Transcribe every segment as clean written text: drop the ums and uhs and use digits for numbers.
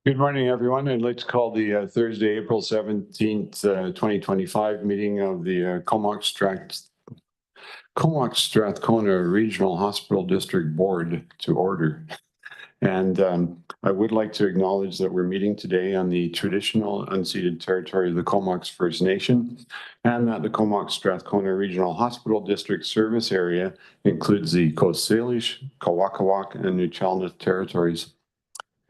Good morning, everyone. I'd like to call the Thursday, April 17th, 2025 meeting of the Comox Strathcona Regional Hospital District Board to order. And I would like to acknowledge that we're meeting today on the traditional unceded territory of the Comox First Nation, and that the Comox Strathcona Regional Hospital District service area includes the Coast Salish, Kawakawak, and Nuchalna territories.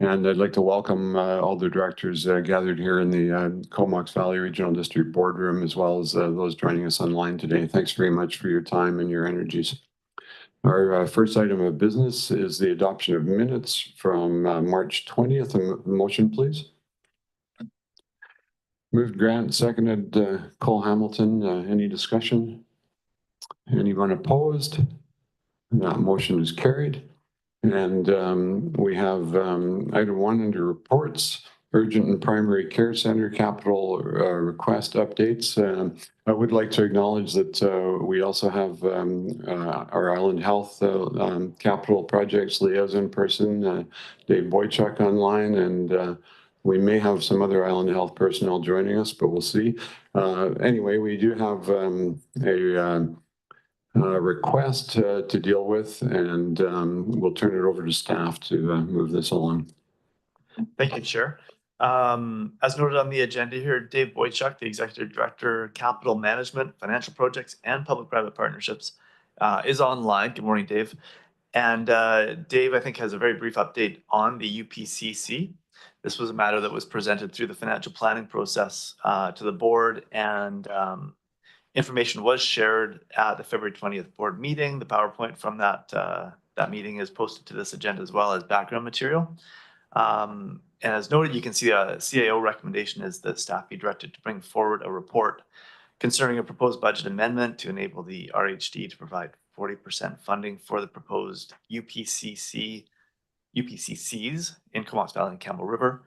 And I'd like to welcome all the directors gathered here in the Comox Valley Regional District Boardroom, as well as those joining us online today. Thanks very much for your time and your energies. Our first item of business is the adoption of minutes from March 20th. A motion, please. Moved Grant, seconded Cole Hamilton. Any discussion? Anyone opposed? That motion is carried. And we have item 1 under reports, urgent and primary care center capital request updates. I would like to acknowledge that we also have our Island Health capital projects liaison person, Dave Boychuk, online, and we may have some other Island Health personnel joining us, but we'll see. Anyway, we do have a request to deal with, and we'll turn it over to staff to move this along. Thank you, Chair. As noted on the agenda here, Dave Boychuk, the Executive Director, Capital Management, Financial Projects, and Public-Private Partnerships, is online. Good morning, Dave. And Dave, I think, has a very brief update on the UPCC. This was a matter that was presented through the financial planning process to the board, and information was shared at the February 20th board meeting. The PowerPoint from that meeting is posted to this agenda as well as background material. And as noted, you can see a CAO recommendation is that staff be directed to bring forward a report concerning a proposed budget amendment to enable the RHD to provide 40% funding for the proposed UPCCs in Comox Valley and Campbell River.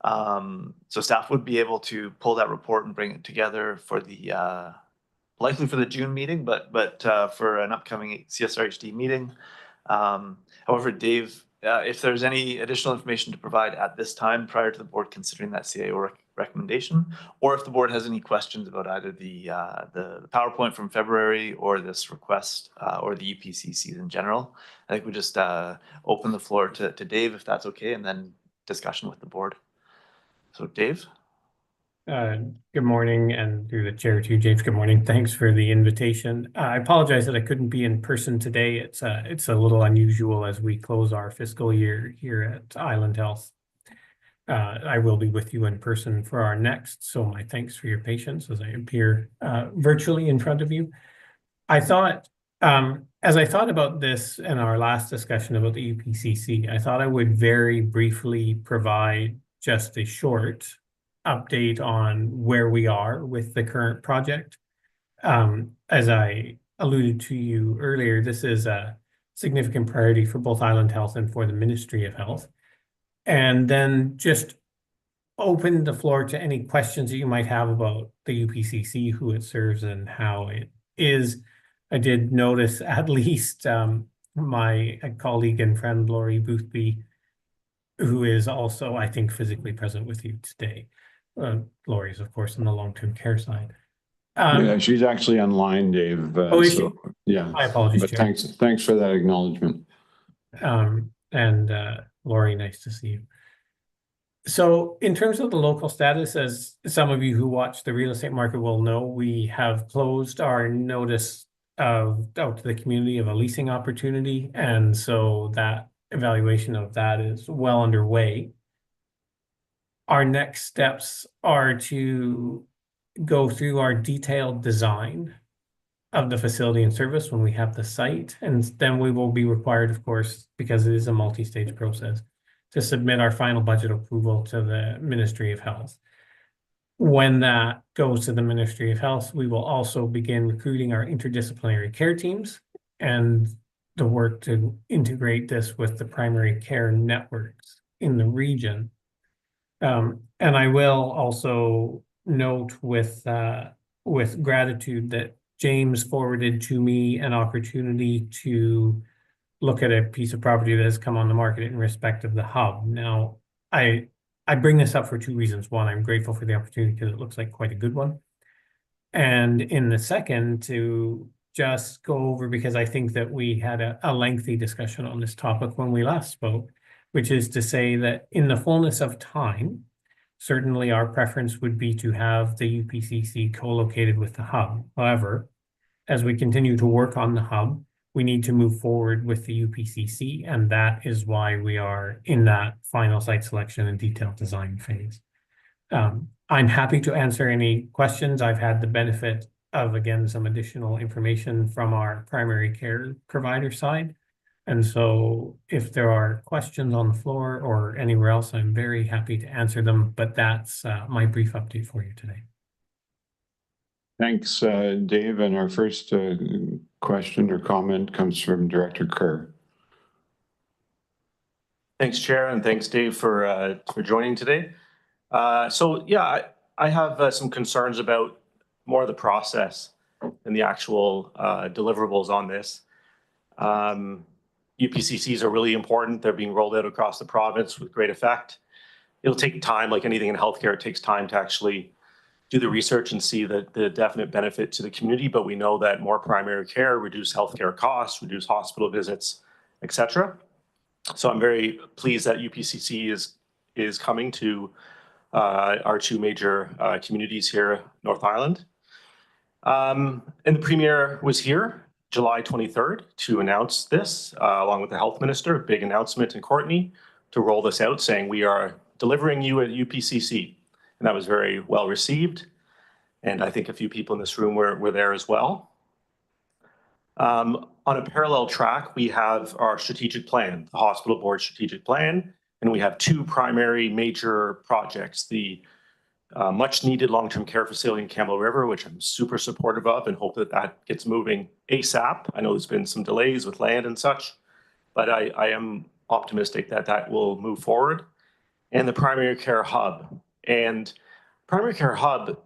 So staff would be able to pull that report and bring it together for the likely for the June meeting, but for an upcoming CSRHD meeting. However, Dave, if there's any additional information to provide at this time prior to the board considering that CAO recommendation, or if the board has any questions about either the PowerPoint from February or this request or the UPCCs in general, I think we just open the floor to Dave, if that's okay, and then discussion with the board. So Dave. Good morning, and through the chair too, James, good morning. Thanks for the invitation. I apologize that I couldn't be in person today. It's a little unusual as we close our fiscal year here at Island Health. I will be with you in person for our next, so my thanks for your patience as I appear virtually in front of you. I thought, as I thought about this in our last discussion about the UPCC, I thought I would very briefly provide just a short update on where we are with the current project. As I alluded to you earlier, this is a significant priority for both Island Health and for the Ministry of Health. And then just open the floor to any questions that you might have about the UPCC, who it serves, and how it is. I did notice at least my colleague and friend, Laurie Boothby, who is also, I think, physically present with you today. Laurie is, of course, on the long-term care side. Yeah, she's actually online, Dave. Oh, is she? Yeah. My apologies, but Chair. thanks for that acknowledgement. And Laurie, nice to see you. So in terms of the local status, as some of you who watch the real estate market will know, we have closed our notice out to the community of a leasing opportunity. And so that evaluation of that is well underway. Our next steps are to go through our detailed design of the facility and service when we have the site. And then we will be required, of course, because it is a multi-stage process, to submit our final budget approval to the Ministry of Health. When that goes to the Ministry of Health, we will also begin recruiting our interdisciplinary care teams and the work to integrate this with the primary care networks in the region. And I will also note with gratitude that James forwarded to me an opportunity to look at a piece of property that has come on the market in respect of the hub. Now, I I bring this up for two reasons. One, I'm grateful for the opportunity because it looks like quite a good one. And in the second, to just go over, because I think that we had a lengthy discussion on this topic when we last spoke, which is to say that in the fullness of time, certainly our preference would be to have the UPCC co-located with the hub. However, as we continue to work on the hub, we need to move forward with the UPCC, and that is why we are in that final site selection and detailed design phase. I'm happy to answer any questions. I've had the benefit of, again, some additional information from our primary care provider side. And so if there are questions on the floor or anywhere else, I'm very happy to answer them, but that's my brief update for you today. Thanks, Dave. And our first question or comment comes from Director Kerr. Thanks, Chair, and thanks, Dave, for joining today. So yeah, I have some concerns about more of the process than the actual deliverables on this. UPCCs are really important. They're being rolled out across the province with great effect. It'll take time, like anything in healthcare, it takes time to actually do the research and see the definite benefit to the community, but we know that more primary care, reduce healthcare costs, reduce hospital visits, etc. So I'm very pleased that UPCC is coming to our two major communities here, North Island. And the Premier was here July 23rd to announce this, along with the Health Minister, a big announcement in Courtenay to roll this out, saying we are delivering you at UPCC. And that was very well received. And I think a few people in this room were there as well. On a parallel track, we have our strategic plan, the hospital board strategic plan, and we have two primary major projects, the much needed long-term care facility in Campbell River, which I'm super supportive of and hope that that gets moving ASAP. I know there's been some delays with land and such, but I am optimistic that that will move forward. And the primary care hub. And primary care hub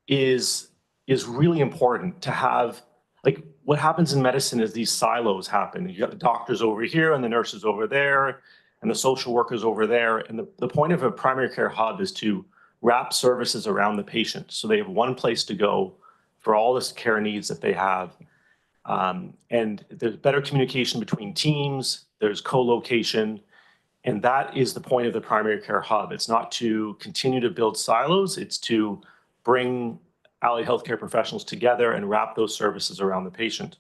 is really important to have. Like, what happens in medicine is these silos happen. You got the doctors over here and the nurses over there and the social workers over there. And the point of a primary care hub is to wrap services around the patient. So they have one place to go for all this care needs that they have. And there's better communication between teams, there's co-location, and that is the point of the primary care hub. It's not to continue to build silos, it's to bring allied healthcare professionals together and wrap those services around the patient.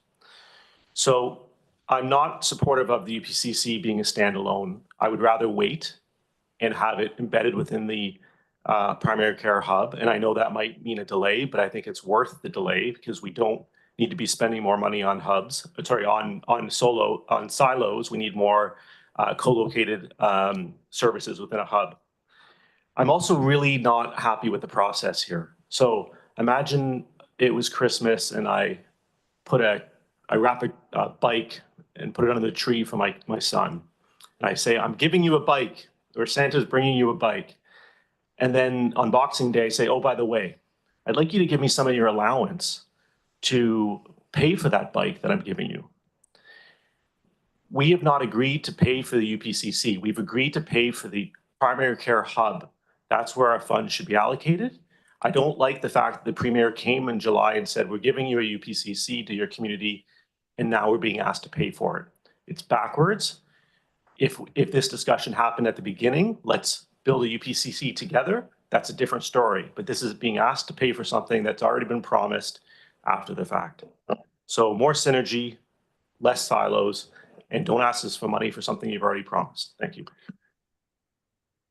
So I'm not supportive of the UPCC being a standalone. I would rather wait and have it embedded within the primary care hub. And I know that might mean a delay, but I think it's worth the delay because we don't need to be spending more money on hubs, on silos. We need more co-located services within a hub. I'm also really not happy with the process here. So imagine it was Christmas and I wrap a bike and put it under the tree for my son. And I say, I'm giving you a bike, or Santa's bringing you a bike. And then on Boxing Day, I say, oh, by the way, I'd like you to give me some of your allowance to pay for that bike that I'm giving you. We have not agreed to pay for the UPCC. We've agreed to pay for the primary care hub. That's where our funds should be allocated. I don't like the fact that the Premier came in July and said, we're giving you a UPCC to your community, and now we're being asked to pay for it. It's backwards. If this discussion happened at the beginning, let's build a UPCC together. That's a different story. But this is being asked to pay for something that's already been promised after the fact. So more synergy, less silos, and don't ask us for money for something you've already promised. Thank you.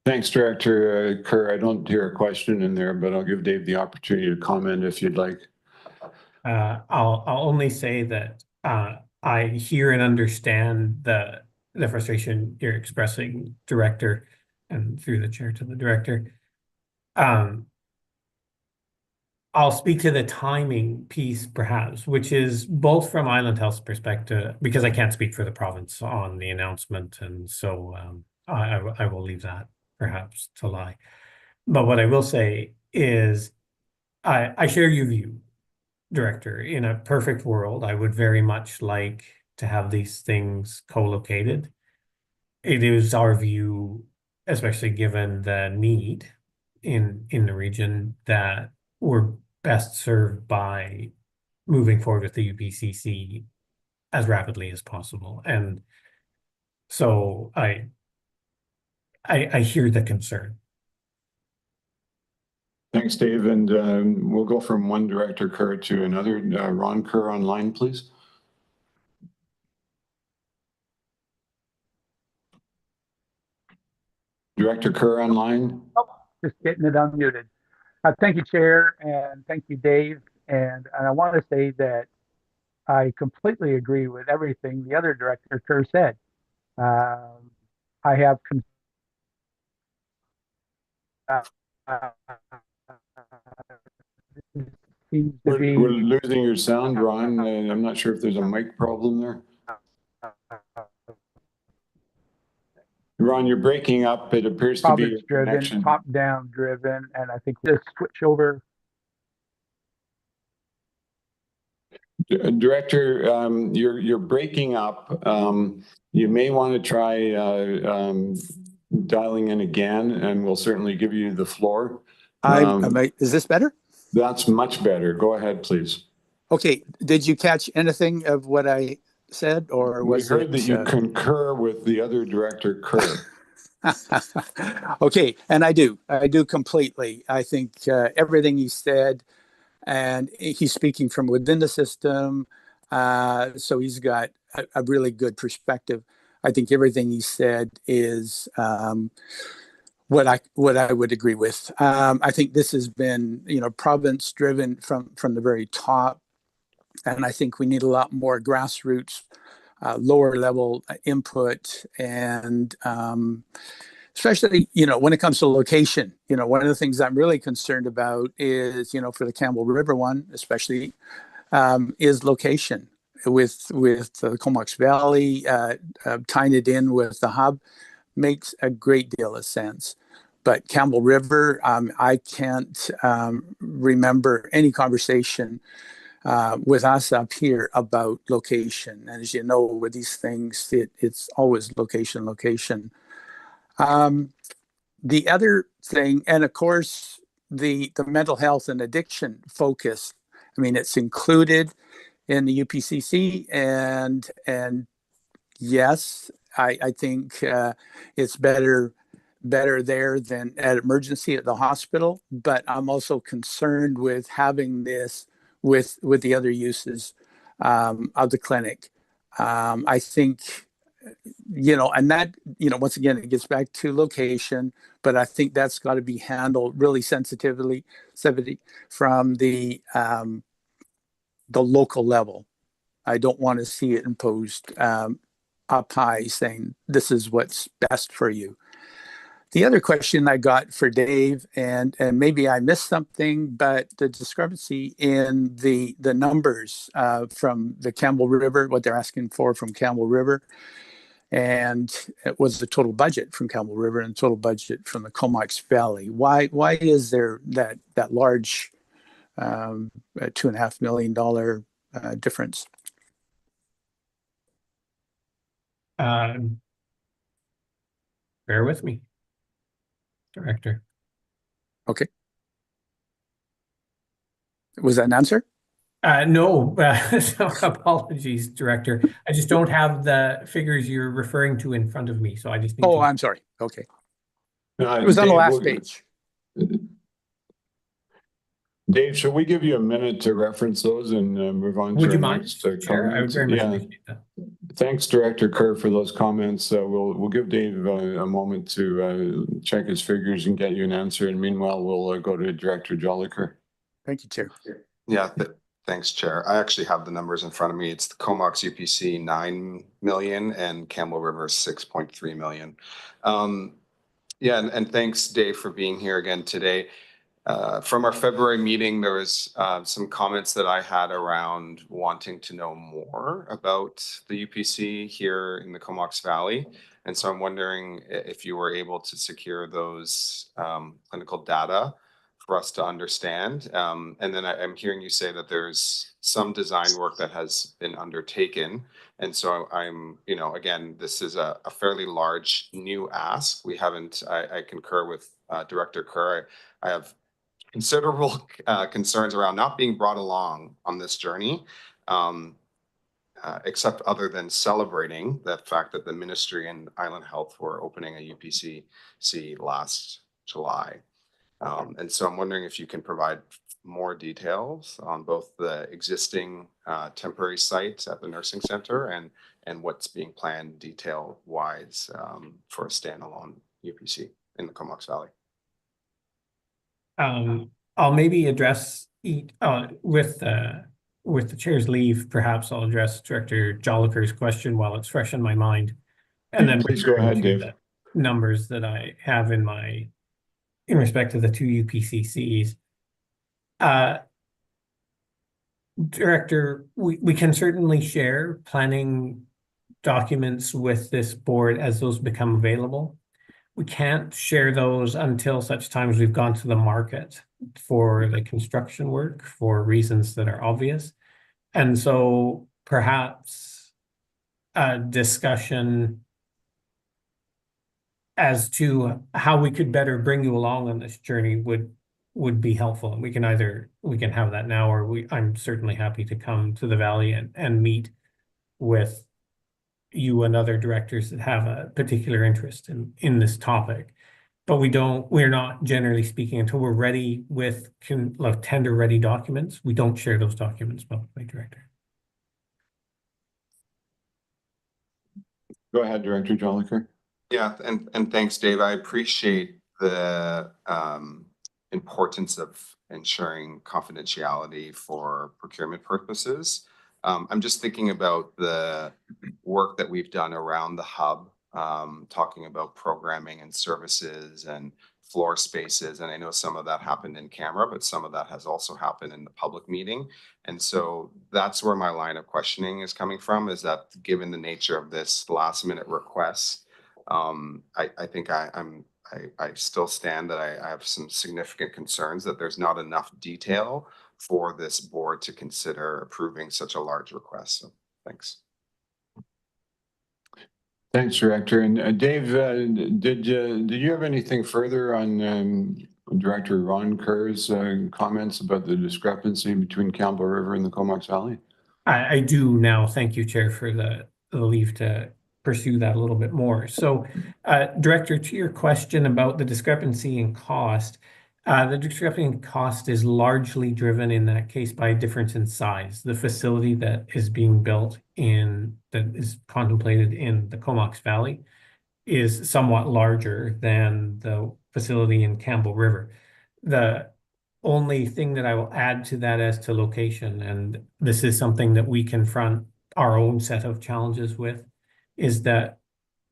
Thanks, Director Kerr. I don't hear a question in there, but I'll give Dave the opportunity to comment if you'd like. I'll only say that I hear and understand the frustration you're expressing, Director, and through the chair to the Director. I'll speak to the timing piece, perhaps, which is both from Island Health's perspective, because I can't speak for the province on the announcement, and so I will leave that perhaps to lie. But what I will say is I share your view, Director. In a perfect world, I would very much like to have these things co-located. It is our view, especially given the need in the region, that we're best served by moving forward with the UPCC as rapidly as possible. And so I hear the concern. Thanks, Dave. And we'll go from one Director Kerr to another. Ron Kerr online, please. Director Kerr online. Just getting it unmuted. Thank you, Chair, and thank you, Dave. And I want to say that I completely agree with everything the other Director Kerr said. I have seems to We're be losing your sound, Ron. I'm not sure if there's a mic problem there. Ron, you're breaking up. It appears to be your province-driven, connection. top-down driven, and I think this switch over. Director, you're breaking up. You may want to try dialing in again, and we'll certainly give you the floor. Is this better? That's much better. Go ahead, please. Okay. Did you catch anything of what I said, or We was heard that you concur with the other Director Kerr. Okay, and I do completely. I think everything he said, and he's speaking from within the system, so he's got a really good perspective. I think everything he said is what I would agree with. I think this has been, province driven from the very top, and I think we need a lot more grassroots, lower level input, and especially, when it comes to location. One of the things I'm really concerned about is, for the Campbell River one, especially, is location with the Comox Valley, tying it in with the hub makes a great deal of sense. But Campbell River, I can't remember any conversation with us up here about location. And as you know, with these things, it's always location. The other thing, and of course, the mental health and addiction focus, it's included in the UPCC, and yes, I think it's better there than at emergency at the hospital, but I'm also concerned with having this with the other uses of the clinic. I think, and that, once again, it gets back to location, but I think that's got to be handled really sensitively from the local level. I don't want to see it imposed up high saying this is what's best for you. The other question I got for Dave, and maybe I missed something, but the discrepancy in the numbers from the Campbell River, what they're asking for from Campbell River, and it was the total budget from Campbell River and total budget from the Comox Valley. Why is there that large $2.5 million difference? Bear with me, Director. Okay. Was that an answer? No, so apologies, Director. I just don't have the figures you're referring to in front of me, so I just need to... I'm sorry. Okay. It was on the last page. Dave, should we give you a minute to reference those and move on? Would to you our mind, next, Chair? I would very much appreciate that. Thanks, Director Kerr, for those comments. We'll give Dave a moment to check his figures and get you an answer. And meanwhile, we'll go to Director Jolliker. Thank you, Chair. Yeah, thanks, Chair. I actually have the numbers in front of me. It's the Comox UPC 9 million and Campbell River 6.3 million. Yeah, and thanks, Dave, for being here again today. From our February meeting, there was some comments that I had around wanting to know more about the UPC here in the Comox Valley. And so I'm wondering if you were able to secure those clinical data for us to understand. And then I'm hearing you say that there's some design work that has been undertaken. And so I'm, again, this is a fairly large new ask. We haven't, I concur with Director Kerr. I have considerable concerns around not being brought along on this journey, except other than celebrating the fact that the Ministry and Island Health were opening a UPCC last July. And so I'm wondering if you can provide more details on both the existing temporary sites at the nursing center and what's being planned detail-wise for a standalone UPC in the Comox Valley. I'll maybe address with the chair's leave, perhaps I'll address Director Jolicoeur's question while it's fresh in my mind. And then please go ahead, Dave. The numbers that I have in respect to the two UPCCs. Director, we can certainly share planning documents with this board as those become available. We can't share those until such times we've gone to the market for the construction work for reasons that are obvious. And so perhaps a discussion as to how we could better bring you along on this journey would be helpful. And we can have that now, or I'm certainly happy to come to the Valley and meet with you and other directors that have a particular interest in this topic. But we're not, generally speaking, until we're ready with tender ready documents, we don't share those documents publicly, Director. Go ahead, Director Jolicoeur. Yeah, and thanks, Dave. I appreciate the importance of ensuring confidentiality for procurement purposes. I'm just thinking about the work that we've done around the hub, talking about programming and services and floor spaces. And I know some of that happened in camera, but some of that has also happened in the public meeting. And so that's where my line of questioning is coming from, is that given the nature of this last minute request, I think I still stand that I have some significant concerns that there's not enough detail for this board to consider approving such a large request. So thanks. Thanks, Director. And Dave, did you have anything further on Director Ron Kerr's comments about the discrepancy between Campbell River and the Comox Valley? I do now. Thank you, Chair, for the leave to pursue that a little bit more. So, Director, to your question about the discrepancy in cost, the discrepancy in cost is largely driven in that case by a difference in size. The facility that is being built that is contemplated in the Comox Valley is somewhat larger than the facility in Campbell River. The only thing that I will add to that as to location, and this is something that we confront our own set of challenges with, is that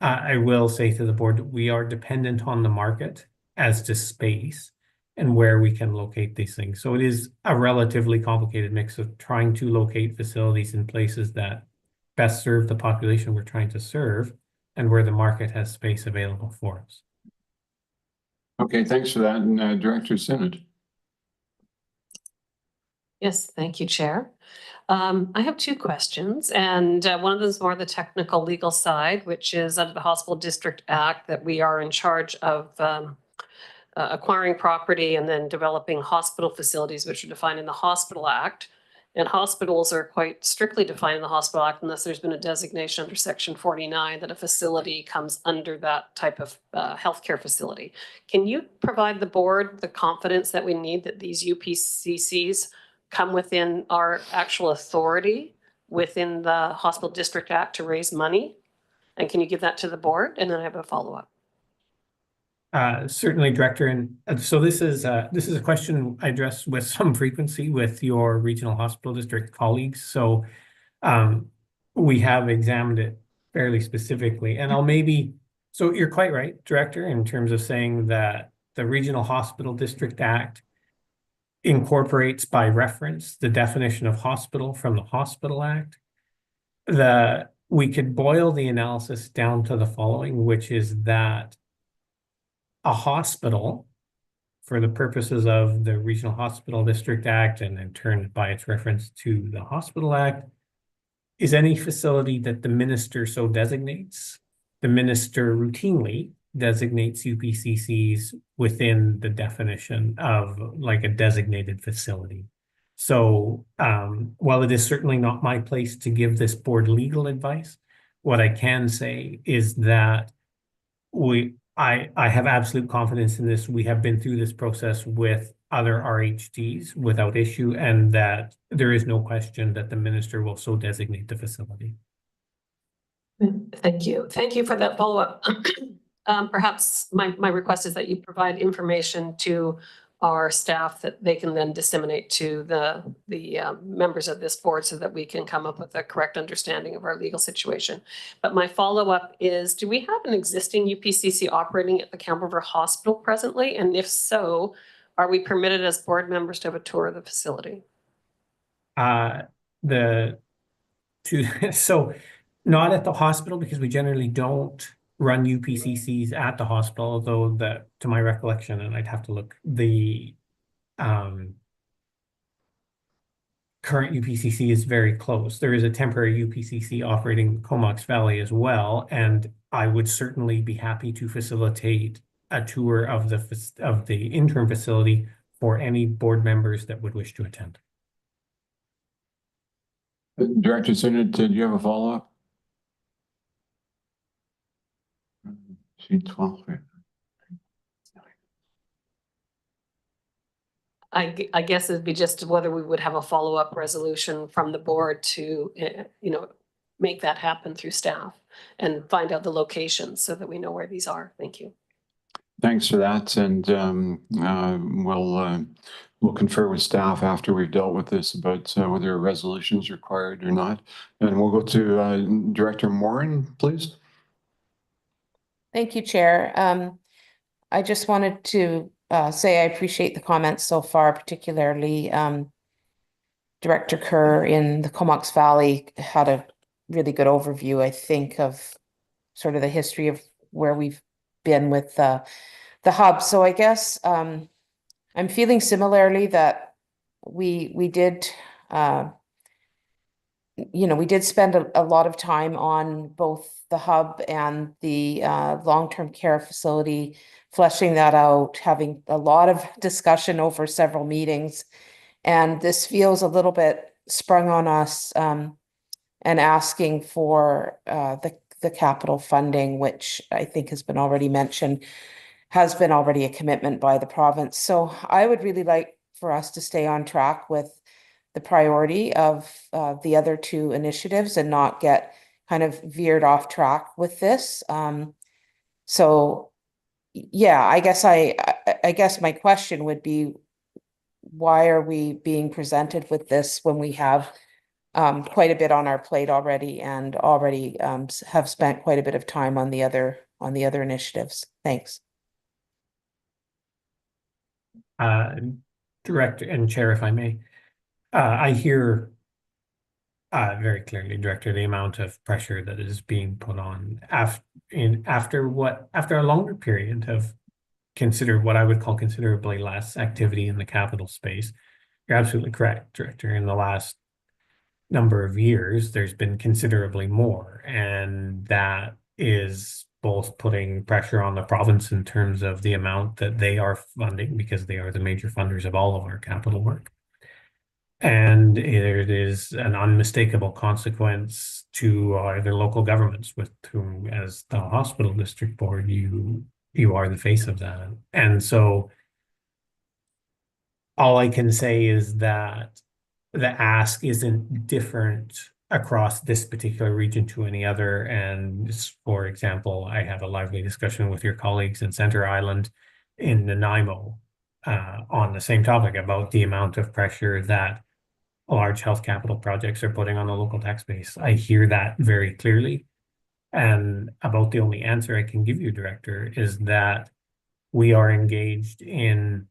I will say to the board that we are dependent on the market as to space and where we can locate these things. So it is a relatively complicated mix of trying to locate facilities in places that best serve the population we're trying to serve and where the market has space available for us. Okay, thanks for that. And Director Sinnott. Yes, thank you, Chair. I have two questions, and one of them is more the technical legal side, which is under the Hospital District Act that we are in charge of acquiring property and then developing hospital facilities, which are defined in the Hospital Act. And hospitals are quite strictly defined in the Hospital Act unless there's been a designation under Section 49 that a facility comes under that type of healthcare facility. Can you provide the board the confidence that we need that these UPCCs come within our actual authority within the Hospital District Act to raise money? And can you give that to the board? And then I have a follow-up. Certainly, Director. And so this is a question I address with some frequency with your regional hospital district colleagues. So we have examined it fairly specifically. And so you're quite right, Director, in terms of saying that the Regional Hospital District Act incorporates by reference the definition of hospital from the Hospital Act. We could boil the analysis down to the following, which is that a hospital for the purposes of the Regional Hospital District Act and in turn by its reference to the Hospital Act, is any facility that the minister so designates. The minister routinely designates UPCCs within the definition of like a designated facility. So while it is certainly not my place to give this board legal advice, what I can say is that I have absolute confidence in this. We have been through this process with other RHDs without issue, and that there is no question that the minister will so designate the facility. Thank you. Thank you for that follow-up. Perhaps my request is that you provide information to our staff that they can then disseminate to the members of this board so that we can come up with a correct understanding of our legal situation. But my follow-up is, do we have an existing UPCC operating at the Campbell River Hospital presently? And if so, are we permitted as board members to have a tour of the facility? So not at the hospital, because we generally don't run UPCCs at the hospital, although that, to my recollection, and I'd have to look, the current UPCC is very close. There is a temporary UPCC operating Comox Valley as well, and I would certainly be happy to facilitate a tour of the interim facility for any board members that would wish to attend. Director Sinnet, do you have a follow-up? Sheet 12. I guess it'd be just whether we would have a follow-up resolution from the board to, make that happen through staff and find out the locations so that we know where these are. Thank you. Thanks for that, and we'll confer with staff after we've dealt with this about whether a resolution is required or not. And we'll go to Director Morin, please. Thank you, Chair. I just wanted to say I appreciate the comments so far, particularly Director Kerr in the Comox Valley had a really good overview, I think, of sort of the history of where we've been with the hub. So I guess I'm feeling similarly that we did we did spend a lot of time on both the hub and the long-term care facility, fleshing that out, having a lot of discussion over several meetings. And this feels a little bit sprung on us and asking for the capital funding, which I think has been already mentioned, has been already a commitment by the province. So I would really like for us to stay on track with the priority of the other two initiatives and not get kind of veered off track with this. So yeah, I guess my question would be, why are we being presented with this when we have quite a bit on our plate already and already have spent quite a bit of time on the other initiatives? Thanks. Director and Chair, if I may, I hear very clearly, Director, the amount of pressure that is being put on after a longer period of what I would call considerably less activity in the capital space. You're absolutely correct, Director. In the last number of years, there's been considerably more, and that is both putting pressure on the province in terms of the amount that they are funding, because they are the major funders of all of our capital work. And it is an unmistakable consequence to either local governments, with whom, as the hospital district board, you are the face of that. And so all I can say is that the ask isn't different across this particular region to any other. And for example, I have a lively discussion with your colleagues in Centre Island in Nanaimo on the same topic about the amount of pressure that large health capital projects are putting on the local tax base. I hear that very clearly. And about the only answer I can give you, Director, is that we are engaged in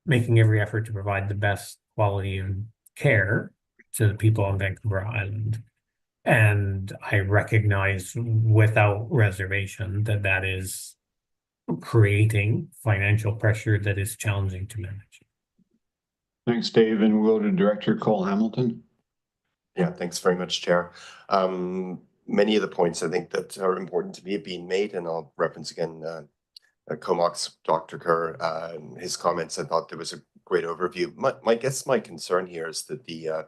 making every effort to provide the best quality of care to the people on Vancouver Island. And I recognize without reservation that that is creating financial pressure that is challenging to manage. Thanks, Dave. And we'll go to Director Cole Hamilton. Yeah, thanks very much, Chair. Many of the points I think that are important to me have been made, and I'll reference again Comox, Dr. Kerr, his comments. I thought there was a great overview. My concern here is that the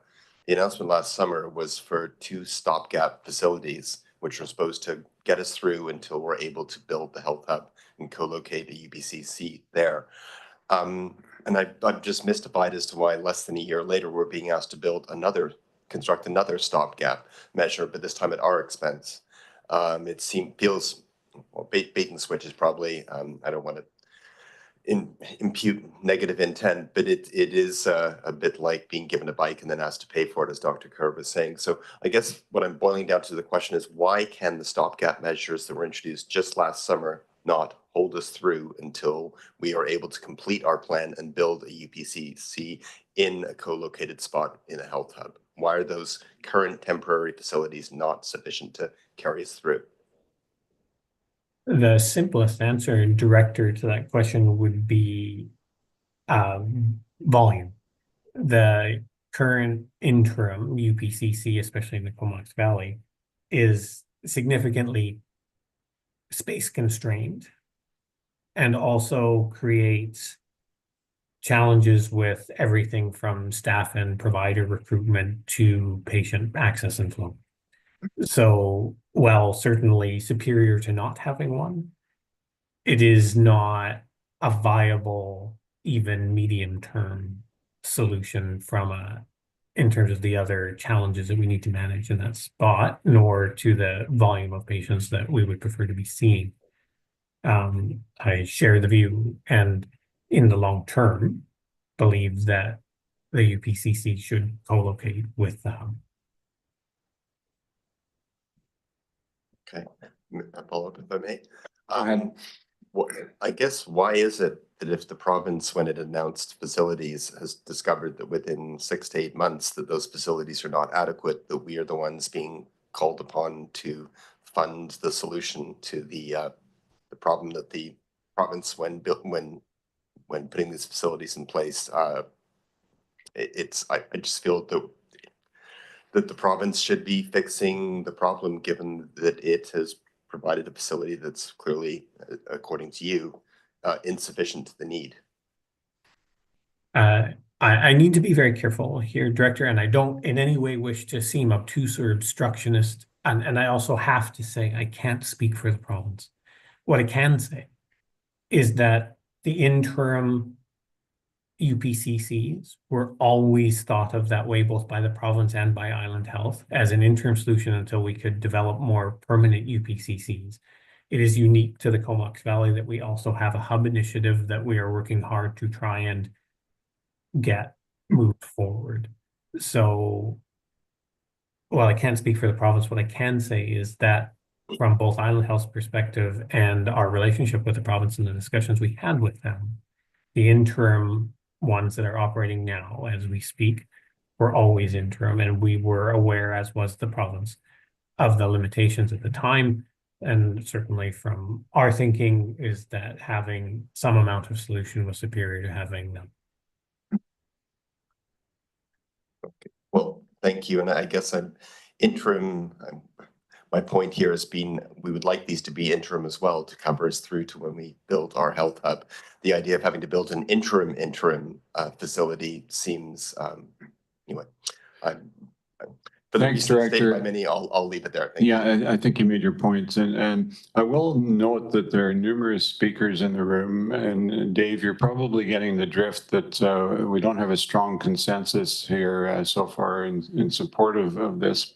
announcement last summer was for 2 stopgap facilities, which are supposed to get us through until we're able to build the health hub and co-locate a UPCC there. And I'm just mystified as to why less than a year later we're being asked to construct another stopgap measure, but this time at our expense. It feels, well, bait and switch is probably, I don't want to impute negative intent, but it is a bit like being given a bike and then asked to pay for it, as Dr. Kerr was saying. So I guess what I'm boiling down to the question is, why can the stopgap measures that were introduced just last summer not hold us through until we are able to complete our plan and build a UPCC in a co-located spot in a health hub? Why are those current temporary facilities not sufficient to carry us through? The simplest answer, Director, to that question would be volume. The current interim UPCC, especially in the Comox Valley, is significantly space constrained and also creates challenges with everything from staff and provider recruitment to patient access and flow. So, while certainly superior to not having one, it is not a viable, even medium-term solution in terms of the other challenges that we need to manage in that spot, nor to the volume of patients that we would prefer to be seeing. I share the view, and in the long term, believe that the UPCC should co-locate with Okay, a follow-up if I may. I guess, why is it that if the province, when it announced facilities, has discovered that within 6 to 8 months that those facilities are not adequate, that we are the ones being called upon to fund the solution to the problem that the province, when putting these facilities in place, I just feel that the province should be fixing the problem, given that it has provided a facility that's clearly, according to you, insufficient to the need. I need to be very careful here, Director, and I don't in any way wish to seem obtuse or obstructionist. And I also have to say I can't speak for the province. What I can say is that the interim UPCCs were always thought of that way, both by the province and by Island Health, as an interim solution until we could develop more permanent UPCCs. It is unique to the Comox Valley that we also have a hub initiative that we are working hard to try and get moved forward. So while I can't speak for the province, what I can say is that from both Island Health's perspective and our relationship with the province and the discussions we had with them, the interim ones that are operating now as we speak were always interim, and we were aware, as was the province, of the limitations at the time. And certainly from our thinking is that having some amount of solution was superior to having them. Okay. Well, thank you. And I guess my point here has been, we would like these to be interim as well, to cover us through to when we build our health hub. The idea of having to build an interim facility seems, anyway, for the Thanks, reasons stated Director. by many, I'll leave it there. Thank you. Yeah, I think you made your points, and I will note that there are numerous speakers in the room, and Dave, you're probably getting the drift that we don't have a strong consensus here so far in support of this.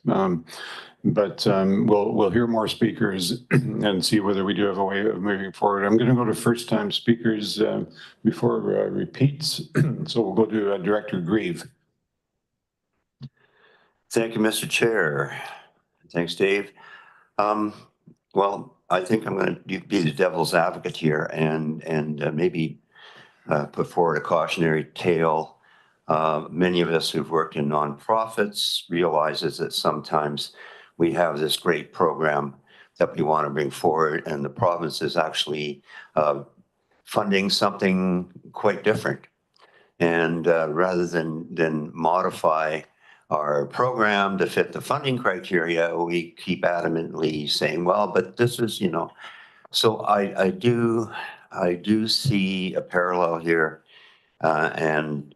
But we'll hear more speakers and see whether we do have a way of moving forward. I'm going to go to first-time speakers before repeats. So we'll go to Director Grieve. Thank you, Mr. Chair. Thanks, Dave. Well, I think I'm going to be the devil's advocate here and maybe put forward a cautionary tale. Many of us who've worked in nonprofits realizes that sometimes we have this great program that we want to bring forward, and the province is actually funding something quite different. And rather than modify our program to fit the funding criteria, we keep adamantly saying, well, but this is, you know, so I do see a parallel here, and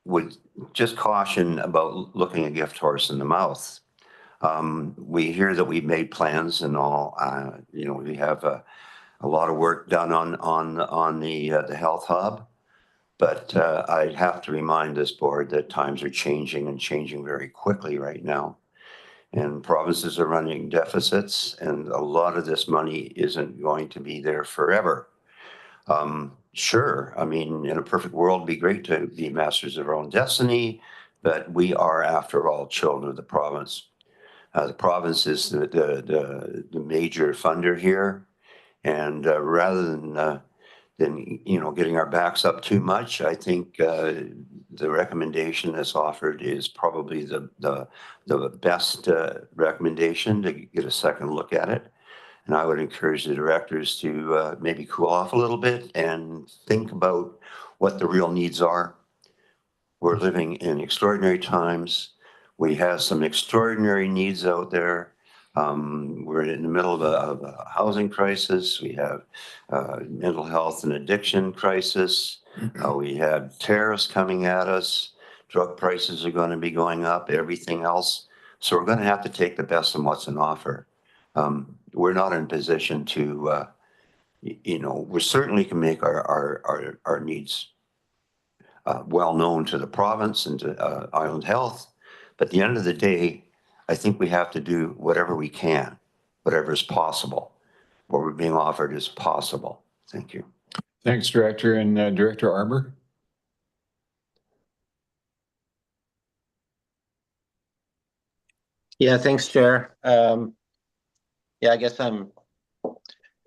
would just caution about looking a gift horse in the mouth. We hear that we've made plans and all, you know, we have a lot of work done on the health hub. But I have to remind this board that times are changing and changing very quickly right now. And provinces are running deficits, and a lot of this money isn't going to be there forever. Sure, I mean, in a perfect world, it'd be great to be masters of our own destiny, but we are, after all, children of the province. The province is the major funder here, and rather than you know, getting our backs up too much, I think the recommendation that's offered is probably the best recommendation to get a second look at it. And I would encourage the directors to maybe cool off a little bit and think about what the real needs are. We're living in extraordinary times. We have some extraordinary needs out there. We're in the middle of a housing crisis. We have mental health and addiction crisis. We have tariffs coming at us. Drug prices are going to be going up, everything else. So we're going to have to take the best of what's on offer. We're not in a position to, you know, we certainly can make our needs well known to the province and to Island Health. But at the end of the day, I think we have to do whatever we can, whatever is possible. What we're being offered is possible. Thank you. Thanks, Director. And Director Arbour? Yeah, thanks, Chair. Yeah, I guess I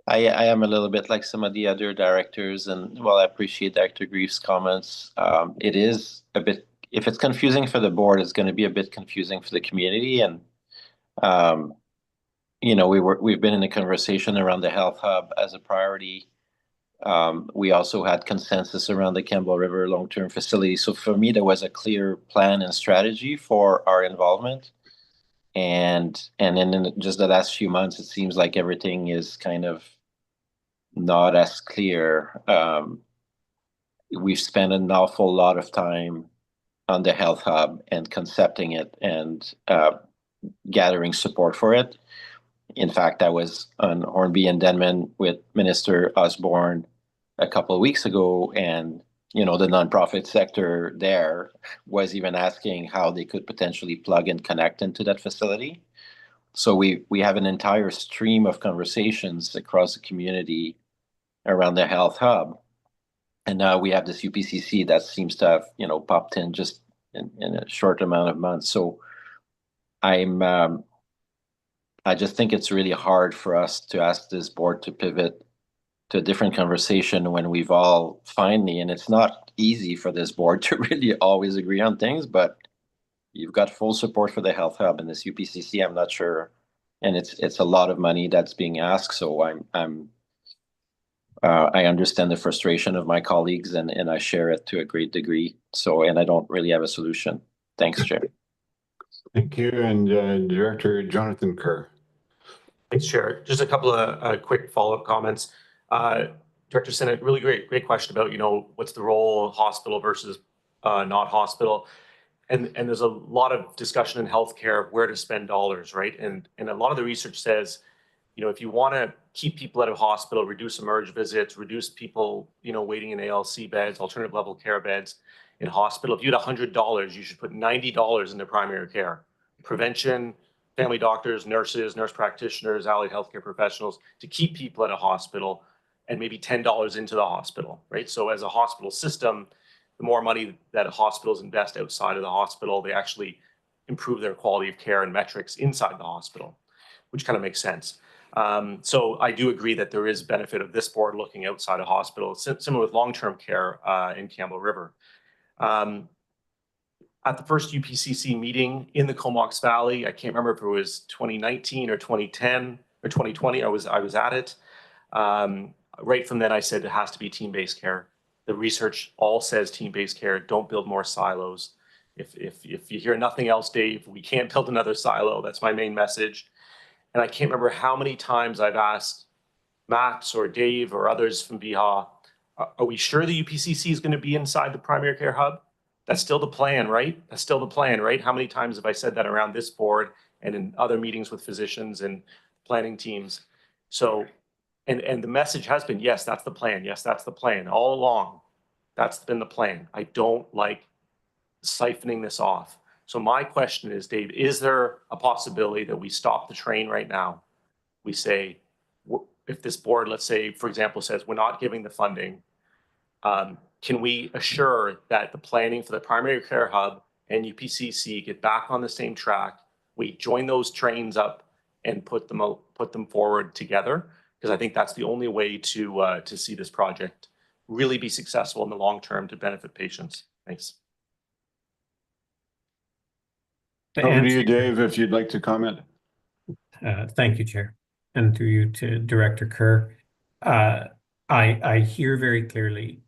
am a little bit like some of the other directors, and while I appreciate Dr. Grief's comments, it is a bit, if it's confusing for the board, it's going to be a bit confusing for the community. And you know, we've been in a conversation around the health hub as a priority. We also had consensus around the Campbell River long-term facility. So for me, there was a clear plan and strategy for our involvement. And then in just the last few months, it seems like everything is kind of not as clear. We've spent an awful lot of time on the health hub and concepting it and gathering support for it. In fact, I was on Hornby and Denman with Minister Osborne a couple of weeks ago, and you know, the nonprofit sector there was even asking how they could potentially plug and connect into that facility. So we have an entire stream of conversations across the community around the health hub. And now we have this UPCC that seems to have, you know, popped in just in a short amount of months. So I just think it's really hard for us to ask this board to pivot to a different conversation when we've all finally, and it's not easy for this board to really always agree on things, but you've got full support for the health hub and this UPCC. I'm not sure, and it's a lot of money that's being asked. So I understand the frustration of my colleagues, and I share it to a great degree. So, and I don't really have a solution. Thanks, Chair. Thank you. And Director Jonathan Kerr. Thanks, Chair. Just a couple of quick follow-up comments. Director Sinnott, really great question about, you know, what's the role of hospital versus not hospital. And there's a lot of discussion in healthcare of where to spend dollars, right? And a lot of the research says, you know, if you want to keep people out of hospital, reduce emerge visits, reduce people, you know, waiting in ALC beds, alternative level care beds in hospital, if you had $100, you should put $90 into primary care. Prevention, family doctors, nurses, nurse practitioners, allied healthcare professionals, to keep people at a hospital, and maybe $10 into the hospital, right? So as a hospital system, the more money that hospitals invest outside of the hospital, they actually improve their quality of care and metrics inside the hospital, which kind of makes sense. So I do agree that there is benefit of this board looking outside of hospitals, similar with long-term care in Campbell River. At the first UPCC meeting in the Comox Valley, I can't remember if it was 2019 or 2010, or 2020, I was at it. Right from then, I said it has to be team-based care. The research all says team-based care. Don't build more silos. If you hear nothing else, Dave, we can't build another silo. That's my main message. And I can't remember how many times I've asked Max or Dave or others from BHA, are we sure the UPCC is going to be inside the primary care hub? That's still the plan, right? That's still the plan, right? How many times have I said that around this board and in other meetings with physicians and planning teams? So, and the message has been, yes, that's the plan. Yes, that's the plan all along. That's been the plan. I don't like siphoning this off. So my question is, Dave, is there a possibility that we stop the train right now? We say, if this board, let's say, for example, says we're not giving the funding, can we assure that the planning for the primary care hub and UPCC get back on the same track? We join those trains up and put them forward together, because I think that's the only way to see this project really be successful in the long term to benefit patients. Thanks. Over to you, Dave, if you'd like to comment. Thank you, Chair, and through you to Director Kerr. I hear very clearly,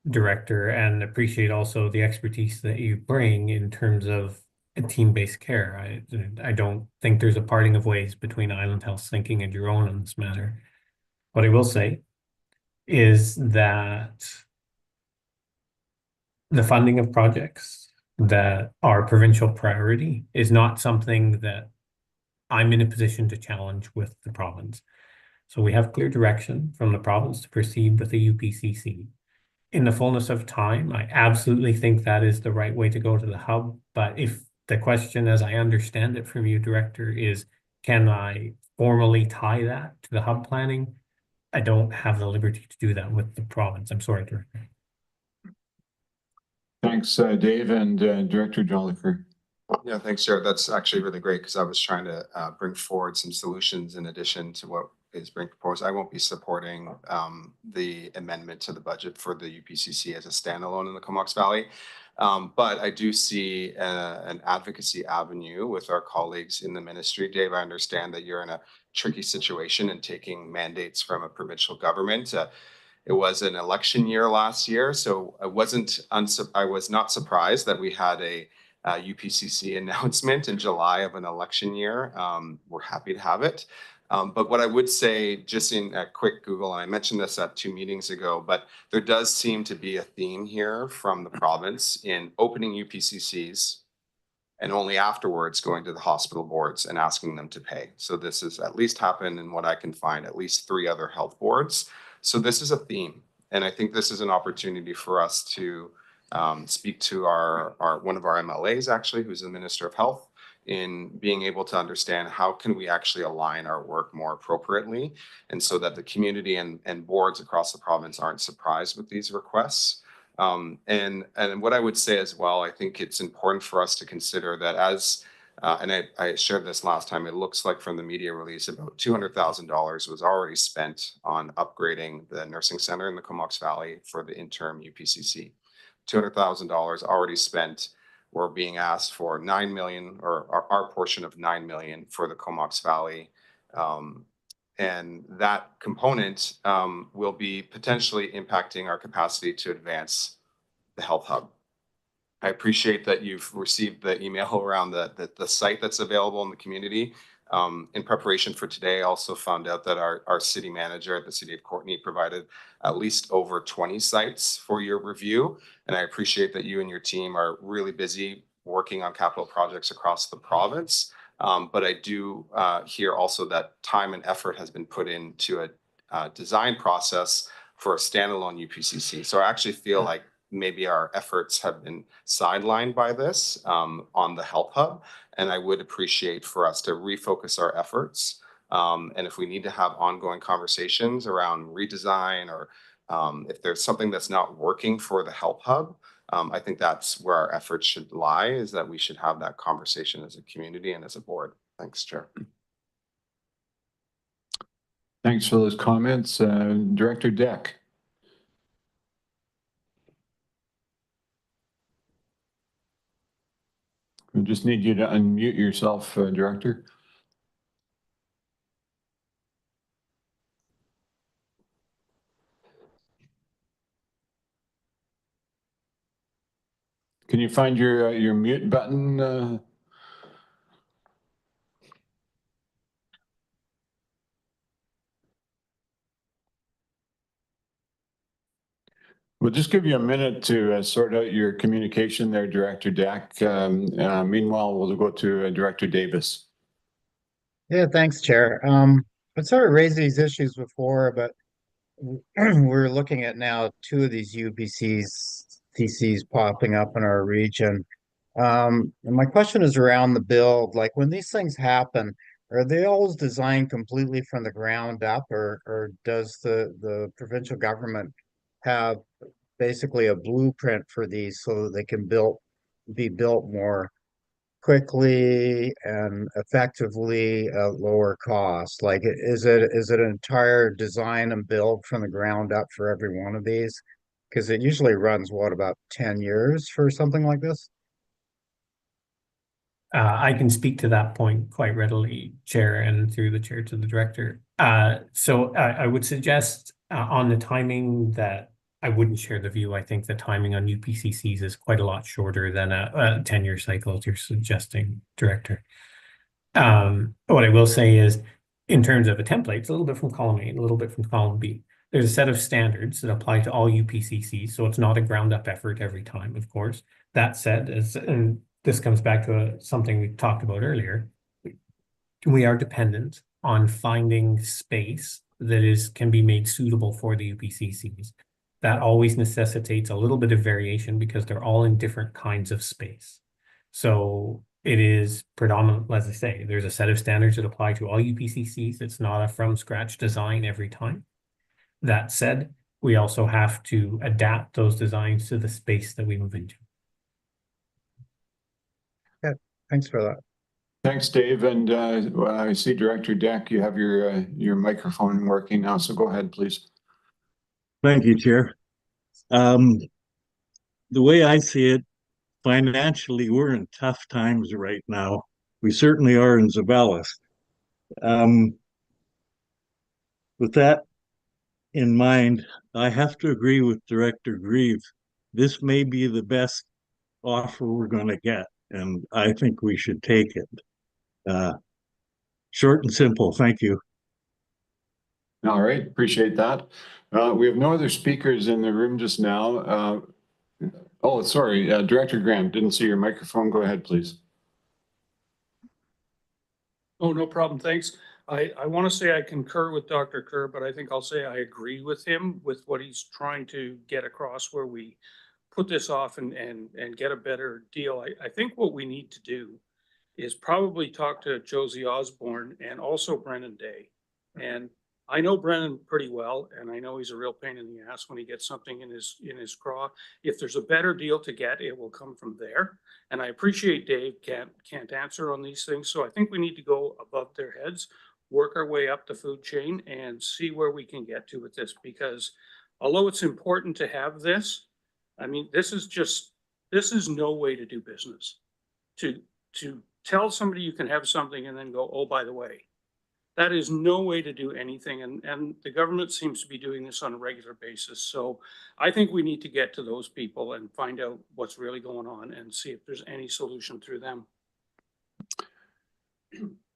Director, and appreciate also the expertise that you bring in terms of team-based care. I don't think there's a parting of ways between Island Health's thinking and your own on this matter. What I will say is that the funding of projects that are provincial priority is not something that I'm in a position to challenge with the province. So we have clear direction from the province to proceed with the UPCC. In the fullness of time, I absolutely think that is the right way to go to the hub. But if the question, as I understand it from you, Director, is can I formally tie that to the hub planning? I don't have the liberty to do that with the province. I'm sorry, Director. Thanks, Dave, and Director Jolicoeur. Yeah, thanks, Chair. That's actually really great, because I was trying to bring forward some solutions in addition to what is being proposed. I won't be supporting the amendment to the budget for the UPCC as a standalone in the Comox Valley. But I do see an advocacy avenue with our colleagues in the ministry. Dave, I understand that you're in a tricky situation in taking mandates from a provincial government. It was an election year last year, so I was not surprised that we had a UPCC announcement in July of an election year. We're happy to have it. But what I would say, just in a quick Google, and I mentioned this at 2 meetings ago, but there does seem to be a theme here from the province in opening UPCCs and only afterwards going to the hospital boards and asking them to pay. So this has at least happened in what I can find, at least 3 other health boards. So this is a theme. And I think this is an opportunity for us to speak to one of our MLAs, actually, who's the Minister of Health, in being able to understand how can we actually align our work more appropriately, and so that the community and boards across the province aren't surprised with these requests. And what I would say as well, I think it's important for us to consider that as, and I shared this last time, it looks like from the media release about $200,000 was already spent on upgrading the nursing center in the Comox Valley for the interim UPCC. $200,000 already spent. We're being asked for $9 million, or our portion of $9 million for the Comox Valley. And that component will be potentially impacting our capacity to advance the health hub. I appreciate that you've received the email around the site that's available in the community. In preparation for today, I also found out that our city manager at the city of Courtenay provided at least over 20 sites for your review. And I appreciate that you and your team are really busy working on capital projects across the province. But I do hear also that time and effort has been put into a design process for a standalone UPCC. So I actually feel like maybe our efforts have been sidelined by this on the health hub. And I would appreciate for us to refocus our efforts. And if we need to have ongoing conversations around redesign, or if there's something that's not working for the health hub, I think that's where our efforts should lie, is that we should have that conversation as a community and as a board. Thanks, Chair. Thanks for those comments. Director Deck. We just need you to unmute yourself, Director. Can you find your mute button? We'll just give you a minute to sort out your communication there, Director Dack. Meanwhile, we'll go to Director Davis. Yeah, thanks, Chair. I've sort of raised these issues before, but we're looking at now two of these TCs popping up in our region. And my question is around the build. Like when these things happen, are they always designed completely from the ground up, or does the provincial government have basically a blueprint for these so that they can be built more quickly and effectively at lower cost? Like, is it an entire design and build from the ground up for every one of these? Because it usually runs, what, about 10 years for something like this? I can speak to that point quite readily, Chair, and through the Chair to the Director. So I would suggest on the timing that I wouldn't share the view. I think the timing on UPCCs is quite a lot shorter than a 10-year cycle, as you're suggesting, Director. What I will say is, in terms of a template, it's a little bit from column A and a little bit from column B. There's a set of standards that apply to all UPCCs, so it's not a ground-up effort every time, of course. That said, and this comes back to something we talked about earlier, we are dependent on finding space that can be made suitable for the UPCCs. That always necessitates a little bit of variation because they're all in different kinds of space. So it is predominant, as I say, there's a set of standards that apply to all UPCCs. It's not a from scratch design every time. That said, we also have to adapt those designs to the space that we move into. Yeah, thanks for that. Thanks, Dave. And I see Director Dack, you have your microphone working now, so go ahead, please. Thank you, Chair. The way I see it, financially, we're in tough times right now. We certainly are in Zabelis. With that in mind, I have to agree with Director Grieve. This may be the best offer we're going to get, and I think we should take it. Short and simple. Thank you. All right, appreciate that. We have no other speakers in the room just now. Oh, sorry, Director Graham, didn't see your microphone. Go ahead, please. Oh, no problem. Thanks. I want to say I concur with Dr. Kerr, but I think I'll say I agree with him with what he's trying to get across, where we put this off and get a better deal. I think what we need to do is probably talk to Josie Osborne and also Brennan Day. And I know Brennan pretty well, and I know he's a real pain in the ass when he gets something in his craw. If there's a better deal to get, it will come from there. And I appreciate Dave can't answer on these things. So I think we need to go above their heads, work our way up the food chain, and see where we can get to with this. Because although it's important to have this, I mean, this is no way to do business. To tell somebody you can have something and then go, oh, by the way, that is no way to do anything. And the government seems to be doing this on a regular basis. So I think we need to get to those people and find out what's really going on and see if there's any solution through them.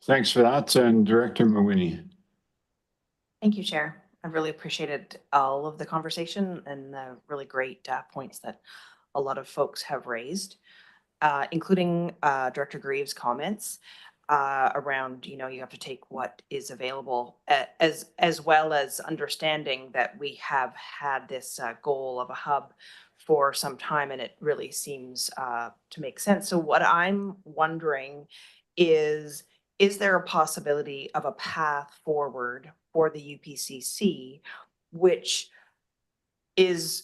Thanks for that. And Director Mawhinney. Thank you, Chair. I really appreciated all of the conversation and the really great points that a lot of folks have raised, including Director Grieve's comments around, you have to take what is available, as well as understanding that we have had this goal of a hub for some time, and it really seems to make sense. So what I'm wondering is there a possibility of a path forward for the UPCC, which is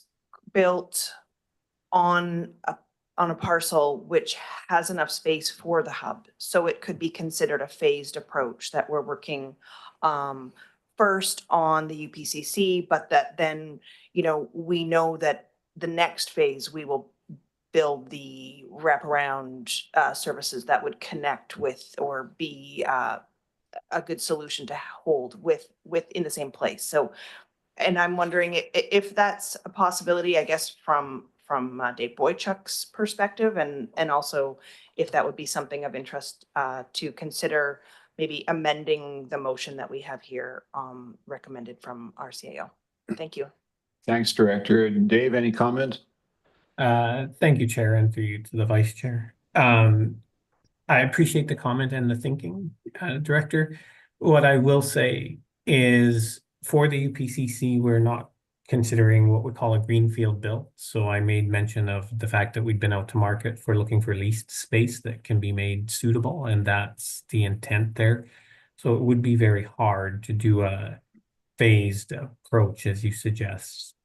built on a parcel which has enough space for the hub, so it could be considered a phased approach, that we're working first on the UPCC, but that then, we know that the next phase we will build the wraparound services that would connect with or be a good solution to hold within the same place. So, and I'm wondering if that's a possibility, I guess, from from Dave Boychuk's perspective, and also if that would be something of interest to consider maybe amending the motion that we have here recommended from our CAO. Thank you. Thanks, Director. Dave, any comment? Thank you, Chair, and through you to the Vice Chair. I appreciate the comment and the thinking, Director. What I will say is for the UPCC, we're not considering what we call a greenfield build. So I made mention of the fact that we've been out to market for looking for leased space that can be made suitable, and that's the intent there. So it would be very hard to do a phased approach, as you suggest,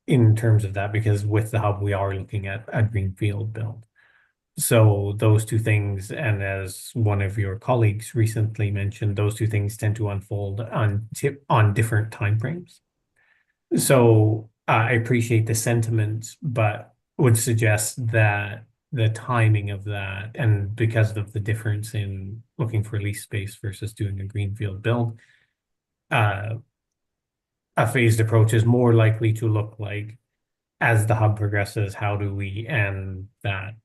in terms of that, because with the hub, we are looking at a greenfield build. So those two things, and as one of your colleagues recently mentioned, those two things tend to unfold on different timeframes. So I appreciate the sentiment, but would suggest that the timing of that, and because of the difference in looking for lease space versus doing a greenfield build, a phased approach is more likely to look like, as the hub progresses, how do we end that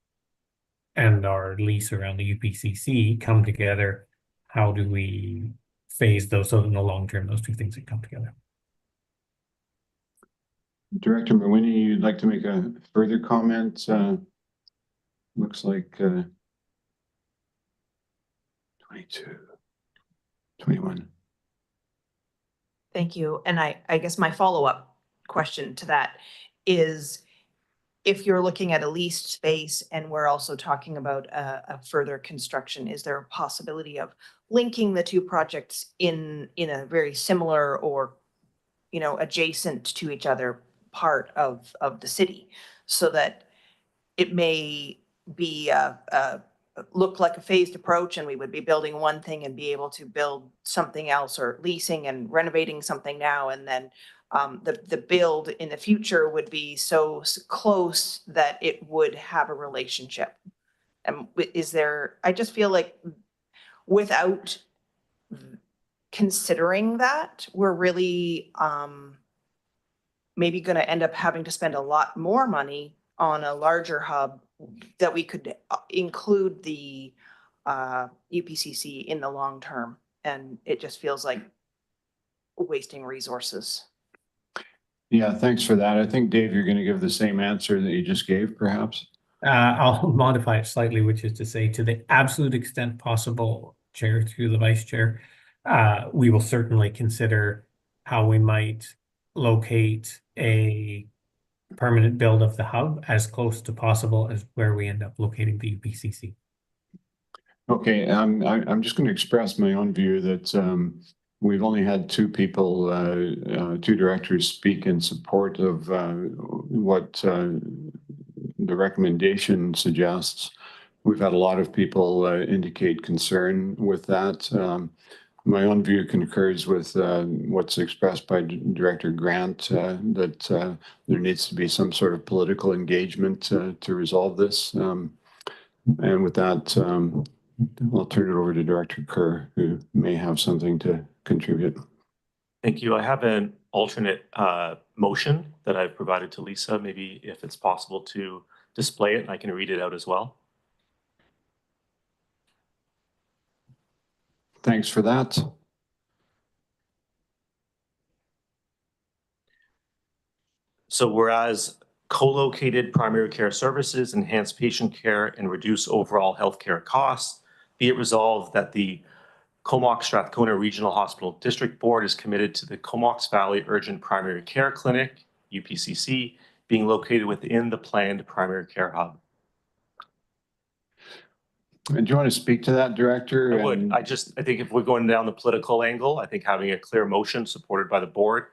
and our lease around the UPCC come together? How do we phase those so in the long term, those two things can come together? Director Mawhinney, you'd like to make a further comment? Looks like 22, 21. Thank you. And I guess my follow-up question to that is, if you're looking at a leased space and we're also talking about a further construction, is there a possibility of linking the two projects in a very similar or, you know, adjacent to each other part of the city, so that it may be look like a phased approach, and we would be building one thing and be able to build something else, or leasing and renovating something now, and then the build in the future would be so close that it would have a relationship. And is there, I just feel like without considering that, we're really maybe going to end up having to spend a lot more money on a larger hub that we could include the UPCC in the long term. And it just feels like wasting resources. Yeah, thanks for that. I think, Dave, you're going to give the same answer that you just gave, perhaps. I'll modify it slightly, which is to say, to the absolute extent possible, Chair, to the Vice Chair, we will certainly consider how we might locate a permanent build of the hub as close to possible as where we end up locating the UPCC. Okay, I'm just going to express my own view that we've only had two people, two directors speak in support of what the recommendation suggests. We've had a lot of people indicate concern with that. My own view concurs with what's expressed by Director Grant, that there needs to be some sort of political engagement to resolve this. And with that, I'll turn it over to Director Kerr, who may have something to contribute. Thank you. I have an alternate motion that I've provided to Lisa. Maybe if it's possible to display it, I can read it out as well. Thanks for that. So whereas co-located primary care services enhance patient care and reduce overall healthcare costs, be it resolved that the Comox Strathcona Regional Hospital District Board is committed to the Comox Valley Urgent Primary Care Clinic, UPCC, being located within the planned primary care hub. And do you want to speak to that, Director? I would. I think if we're going down the political angle, I think having a clear motion supported by the board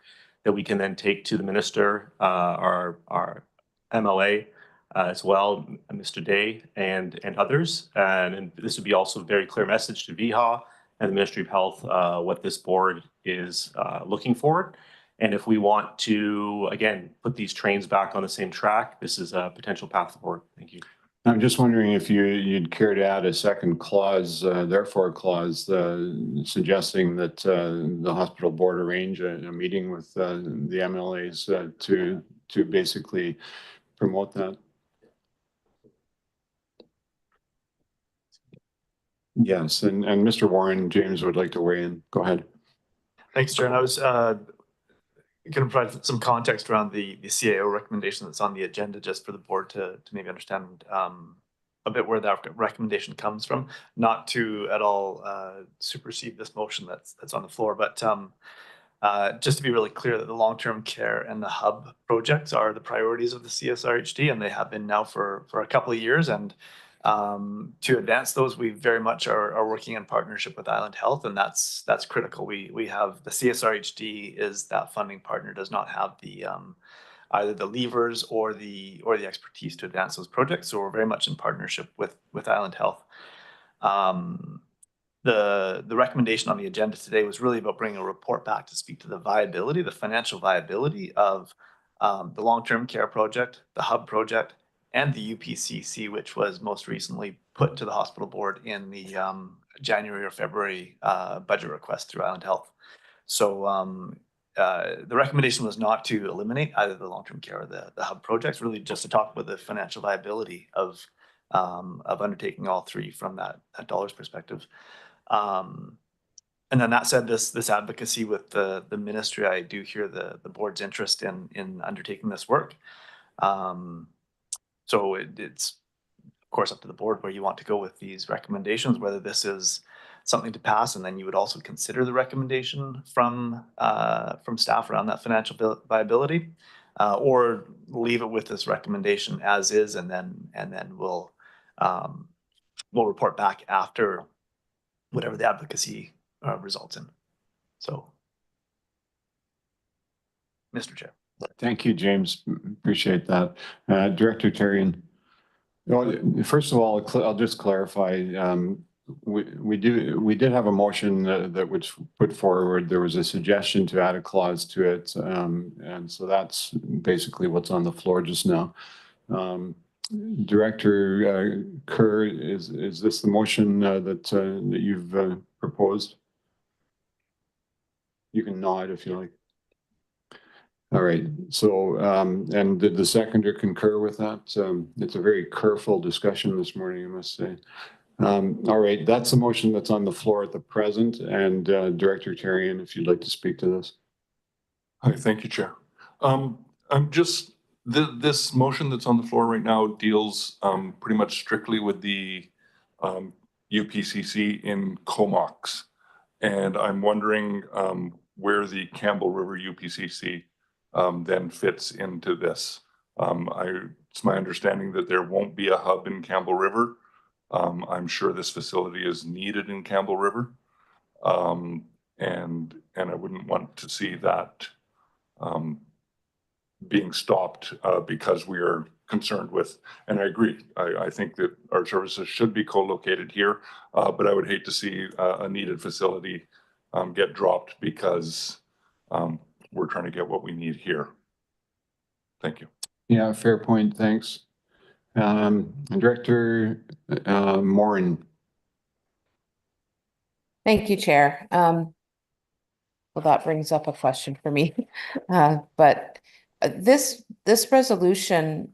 that we can then take to the minister, our MLA as well, Mr. Day, and others. And this would be also a very clear message to VHA and the Ministry of Health what this board is looking for. And if we want to, again, put these trains back on the same track, this is a potential path forward. Thank you. I'm just wondering if you'd care to add a second clause, therefore clause, suggesting that the hospital board arrange a meeting with the MLAs to basically promote that? Yes, and Mr. Warren, James would like to weigh in. Go ahead. Thanks, Chair. And I was going to provide some context around the CAO recommendation that's on the agenda, just for the board to maybe understand a bit where that recommendation comes from. Not to at all supersede this motion that's on the floor, but just to be really clear that the long-term care and the hub projects are the priorities of the CSRHD, and they have been now for a couple of years. And to advance those, we very much are working in partnership with Island Health, and that's critical. We have the CSRHD is that funding partner, does not have the either the levers or the expertise to advance those projects. So we're very much in partnership with Island Health. The recommendation on the agenda today was really about bringing a report back to speak to the viability, the financial viability of the long-term care project, the hub project, and the UPCC, which was most recently put to the hospital board in the January or February budget request through Island Health. So the recommendation was not to eliminate either the long-term care or the hub projects, really just to talk about the financial viability of undertaking all three from that dollars perspective. And then that said, this advocacy with the ministry, I do hear the board's interest in undertaking this work. So it's of course up to the board where you want to go with these recommendations, whether this is something to pass, and then you would also consider the recommendation from staff around that financial viability, or leave it with this recommendation as is, and then we'll report back after whatever the advocacy results in. So, Mr. Chair. Thank you, James. Appreciate that. Director Therrien. Well, first of all, I'll just clarify. We did have a motion that was put forward. There was a suggestion to add a clause to it, and so that's basically what's on the floor just now. Director Kerr, is this the motion that you've proposed? You can nod if you like. All right. So, and did the seconder concur with that? It's a very careful discussion this morning, I must say. All right, that's the motion that's on the floor at the present. And Director Therrien, if you'd like to speak to this. Hi, thank you, Chair. I'm just, this motion that's on the floor right now deals pretty much strictly with the UPCC in Comox. And I'm wondering where the Campbell River UPCC then fits into this. It's my understanding that there won't be a hub in Campbell River. I'm sure this facility is needed in Campbell River. And I wouldn't want to see that being stopped because we are concerned with, and I agree, I think that our services should be co-located here, but I would hate to see a needed facility get dropped because we're trying to get what we need here. Thank you. Yeah, fair point. Thanks. Director Morin. Thank you, Chair. Well, that brings up a question for me. But this resolution,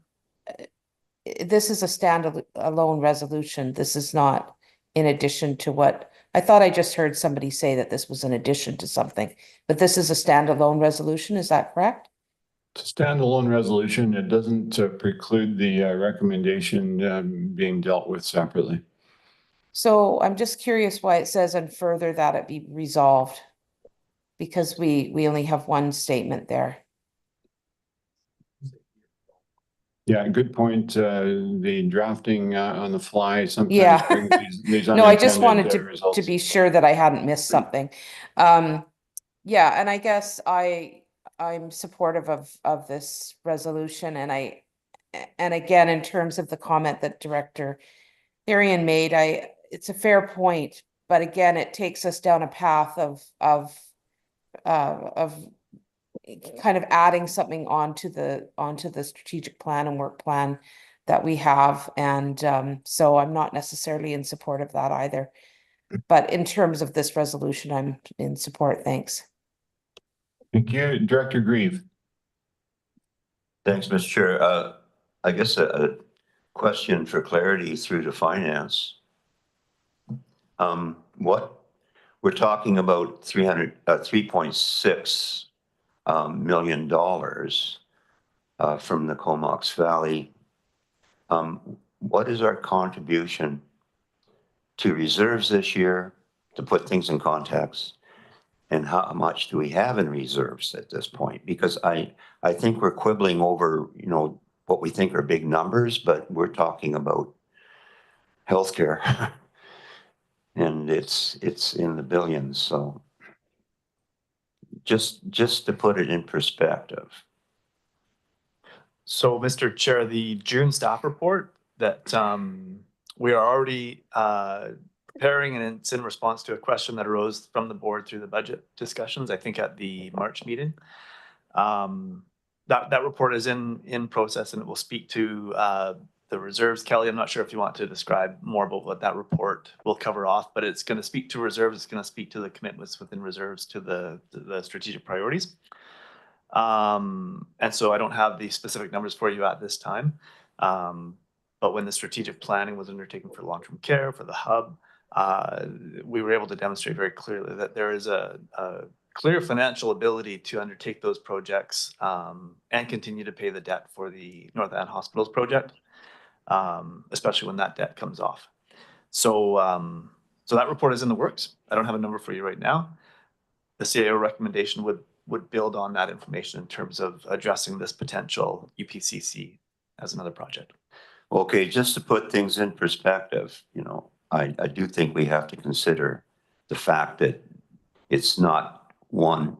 this is a standalone resolution. This is not in addition to what I thought. I just heard somebody say that this was in addition to something, but this is a standalone resolution. Is that correct? It's a standalone resolution. It doesn't preclude the recommendation being dealt with separately. So I'm just curious why it says and further that it be resolved, because we only have one statement there. Yeah, good point. The drafting on the fly sometimes Yeah. brings these No, I just wanted unintended to be sure that I hadn't missed something. Yeah, and I guess I'm supportive of this resolution, and again, in terms of the comment that Director Therrien made, it's a fair point, but again, it takes us down a path of kind of adding something onto the strategic plan and work plan that we have, and so I'm not necessarily in support of that either. But in terms of this resolution, I'm in support. Thanks. Thank you, Director Grieve. Thanks, Mr. Chair. I guess a question for clarity through to finance. What we're talking about $3.6 million from the Comox Valley. What is our contribution to reserves this year, to put things in context? And how much do we have in reserves at this point? Because I think we're quibbling over, you know, what we think are big numbers, but we're talking about healthcare. And it's in the billions. So just to put it in perspective. So, Mr. Chair, the June staff report that we are already preparing, and it's in response to a question that arose from the board through the budget discussions, I think at the March meeting. That report is in process, and it will speak to the reserves. Kelly, I'm not sure if you want to describe more about what that report will cover off, but it's going to speak to reserves. It's going to speak to the commitments within reserves to the strategic priorities. And so I don't have the specific numbers for you at this time. But when the strategic planning was undertaken for long-term care, for the hub, we were able to demonstrate very clearly that there is a clear financial ability to undertake those projects and continue to pay the debt for the North End Hospitals project, especially when that debt comes off. So, so that report is in the works. I don't have a number for you right now. The CAO recommendation would build on that information in terms of addressing this potential UPCC as another project. Okay, just to put things in perspective, you know, I do think we have to consider the fact that it's not one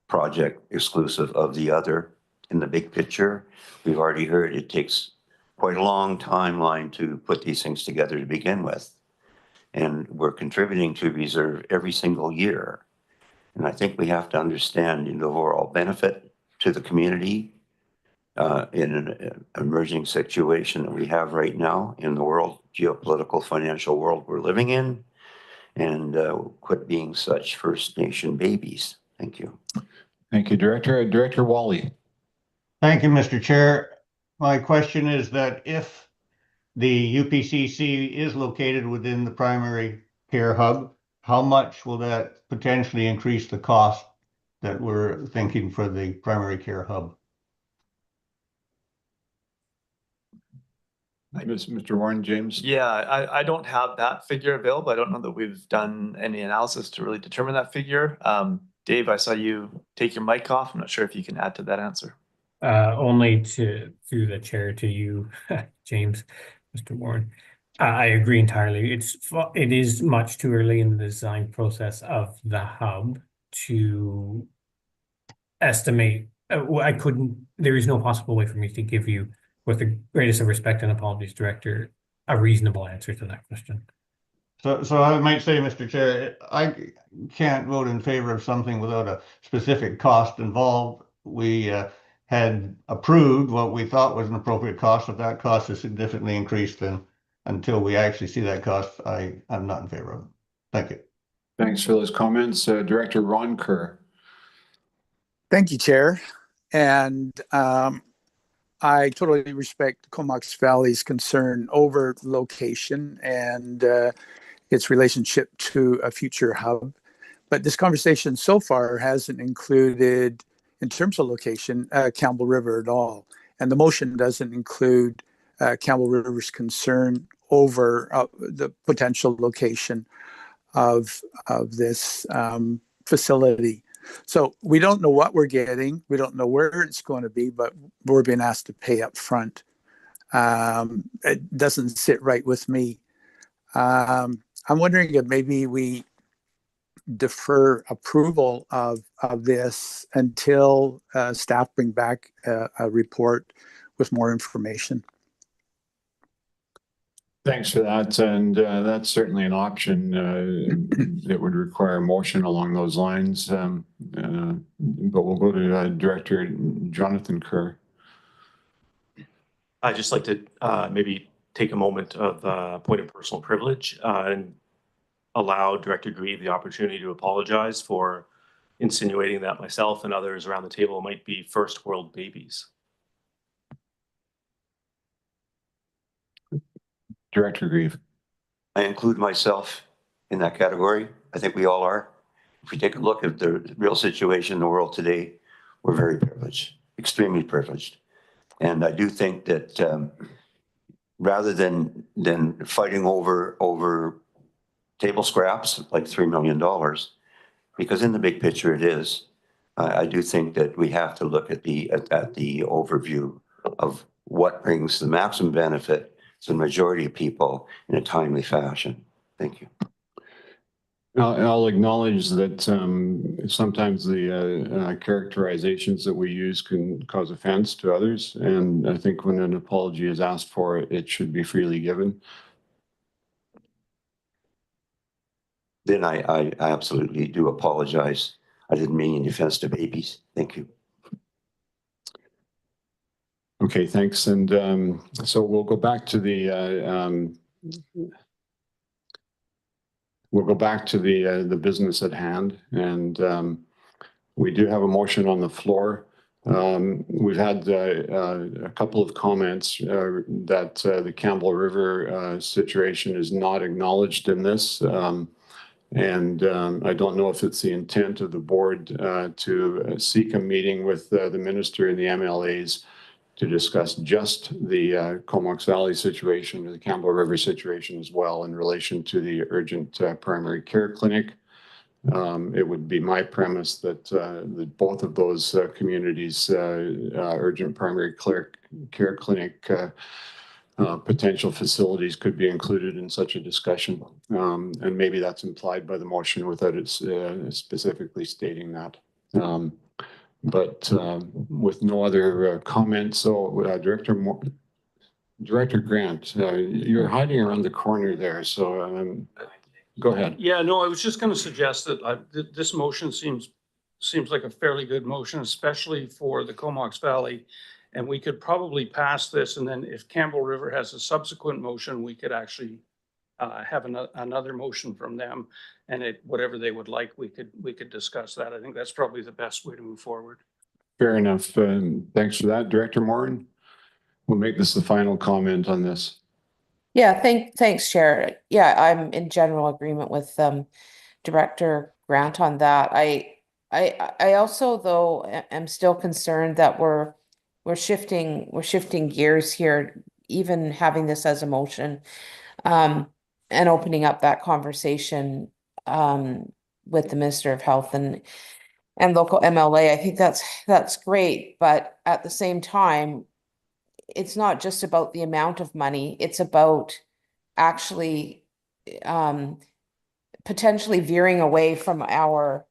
project exclusive of the other in the big picture. We've already heard it takes quite a long timeline to put these things together to begin with. And we're contributing to reserve every single year. And I think we have to understand the overall benefit to the community in an emerging situation that we have right now in the world, geopolitical, financial world we're living in, and quit being such First Nation babies. Thank you. Thank you, Director. Director Wally. Thank you, Mr. Chair. My question is that if the UPCC is located within the primary care hub, how much will that potentially increase the cost that we're thinking for the primary care hub? Mr. Warren, James? Yeah, I don't have that figure available. I don't know that we've done any analysis to really determine that figure. Dave, I saw you take your mic off. I'm not sure if you can add to that answer. Only through the chair to you, James, Mr. Warren. I agree entirely. It is much too early in the design process of the hub to estimate. There is no possible way for me to give you, with the greatest of respect and apologies, Director, a reasonable answer to that question. So I might say, Mr. Chair, I can't vote in favor of something without a specific cost involved. We had approved what we thought was an appropriate cost. If that cost is significantly increased, then until we actually see that cost, I'm not in favor of it. Thank you. Thanks for those comments. Director Ron Kerr. Thank you, Chair. And I totally respect Comox Valley's concern over location and its relationship to a future hub. But this conversation so far hasn't included, in terms of location, Campbell River at all. And the motion doesn't include Campbell River's concern over the potential location of this facility. So we don't know what we're getting. We don't know where it's going to be, but we're being asked to pay up front. It doesn't sit right with me. I'm wondering if maybe we defer approval of this until staff bring back a report with more information. Thanks for that. And that's certainly an option that would require a motion along those lines. But we'll go to Director Jonathan Kerr. I'd just like to maybe take a moment of point of personal privilege and allow Director Grieve the opportunity to apologize for insinuating that myself and others around the table might be first world babies. Director Grieve. I include myself in that category. I think we all are. If we take a look at the real situation in the world today, we're very privileged, extremely privileged. And I do think that rather than fighting over table scraps like $3 million, because in the big picture it is, I do think that we have to look at the overview of what brings the maximum benefit to the majority of people in a timely fashion. Thank you. I'll acknowledge that sometimes the characterizations that we use can cause offense to others. And I think when an apology is asked for, it should be freely given. Then I absolutely do apologize. I didn't mean any offense to babies. Thank you. Okay, thanks. And so we'll go back to the the business at hand, and we do have a motion on the floor. We've had a couple of comments that the Campbell River situation is not acknowledged in this. And I don't know if it's the intent of the board to seek a meeting with the minister and the MLAs to discuss just the Comox Valley situation or the Campbell River situation as well in relation to the urgent primary care clinic. It would be my premise that both of those communities' urgent primary care clinic potential facilities could be included in such a discussion. And maybe that's implied by the motion without it specifically stating that. But with no other comments, so Director Grant, you're hiding around the corner there, so go ahead. Yeah, no, I was just going to suggest that this motion seems like a fairly good motion, especially for the Comox Valley. And we could probably pass this, and then if Campbell River has a subsequent motion, we could actually have another motion from them, and whatever they would like, we could discuss that. I think that's probably the best way to move forward. Fair enough. Thanks for that, Director Morin. We'll make this the final comment on this. Yeah, thanks, Chair. Yeah, I'm in general agreement with Director Grant on that. I also, though, am still concerned that we're shifting gears here, even having this as a motion, and opening up that conversation with the Minister of Health and local MLA. I think that's great, but at the same time, it's not just about the amount of money, it's about actually potentially veering away from our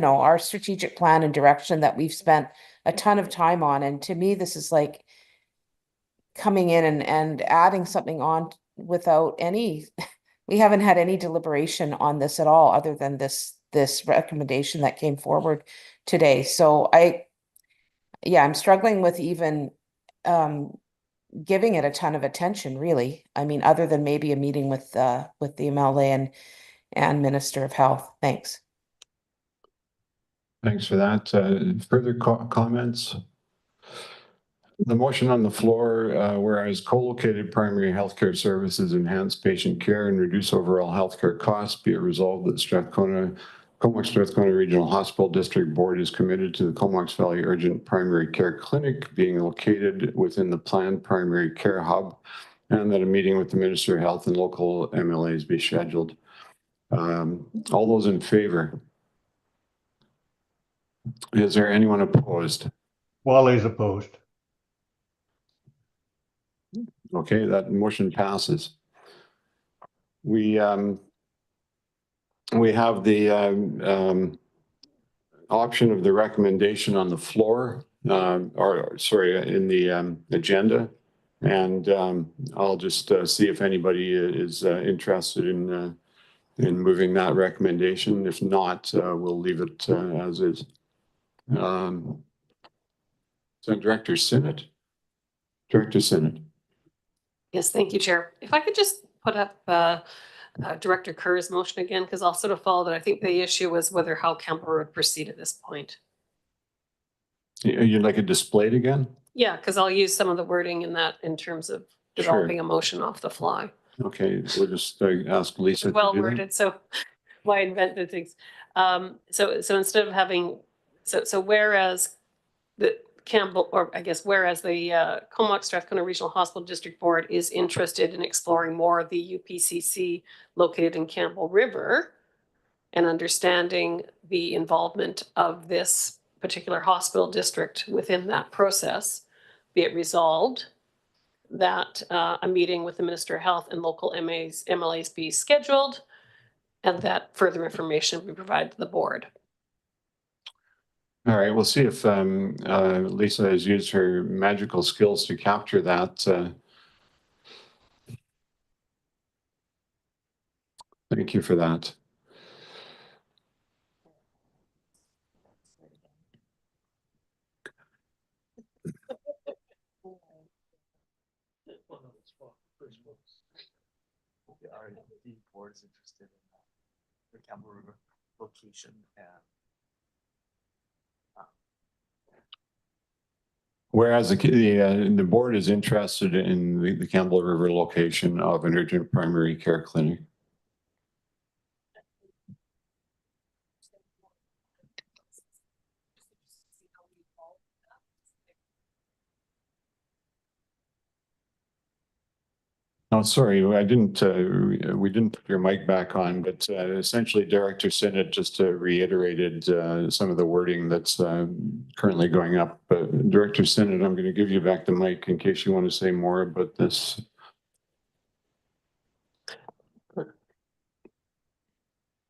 our strategic plan and direction that we've spent a ton of time on. And to me, this is like coming in and adding something on without any, we haven't had any deliberation on this at all, other than this recommendation that came forward today. So I'm struggling with even giving it a ton of attention, really. I mean, other than maybe a meeting with the MLA and Minister of Health. Thanks. Thanks for that. Further comments? The motion on the floor, whereas co-located primary healthcare services enhance patient care and reduce overall healthcare costs, be it resolved that Comox Strathcona Regional Hospital District Board is committed to the Comox Valley Urgent Primary Care Clinic being located within the planned primary care hub, and that a meeting with the Minister of Health and local MLAs be scheduled. All those in favor? Is there anyone opposed? Wally's opposed. Okay, that motion passes. We have the option of the recommendation on the floor, or sorry, in the agenda. And I'll just see if anybody is interested in moving that recommendation. If not, we'll leave it as is. So Director Sinnott. Director Sinnott. Yes, thank you, Chair. If I could just put up Director Kerr's motion again, because I'll sort of follow that. I think the issue was whether how Campbell would proceed at this point. You'd like it displayed again? Yeah, because I'll use some of the wording in that in terms of developing a motion off the fly. Okay, we'll just ask Lisa. Well to do that. worded, so why invented things? So instead of having, so whereas the Campbell, or I guess whereas the Comox Strathcona Regional Hospital District Board is interested in exploring more of the UPCC located in Campbell River and understanding the involvement of this particular hospital district within that process, be it resolved that a meeting with the Minister of Health and local MLAs be scheduled, and that further information be provided to the board. All right, we'll see if Lisa has used her magical skills to capture that. Thank you for that. The board is interested in the Campbell River location and Whereas the board is interested in the Campbell River location of an urgent primary care clinic. Oh, sorry, I didn't, we didn't put your mic back on, but essentially Director Sinnott just reiterated some of the wording that's currently going up. But Director Sinnott, I'm going to give you back the mic in case you want to say more about this.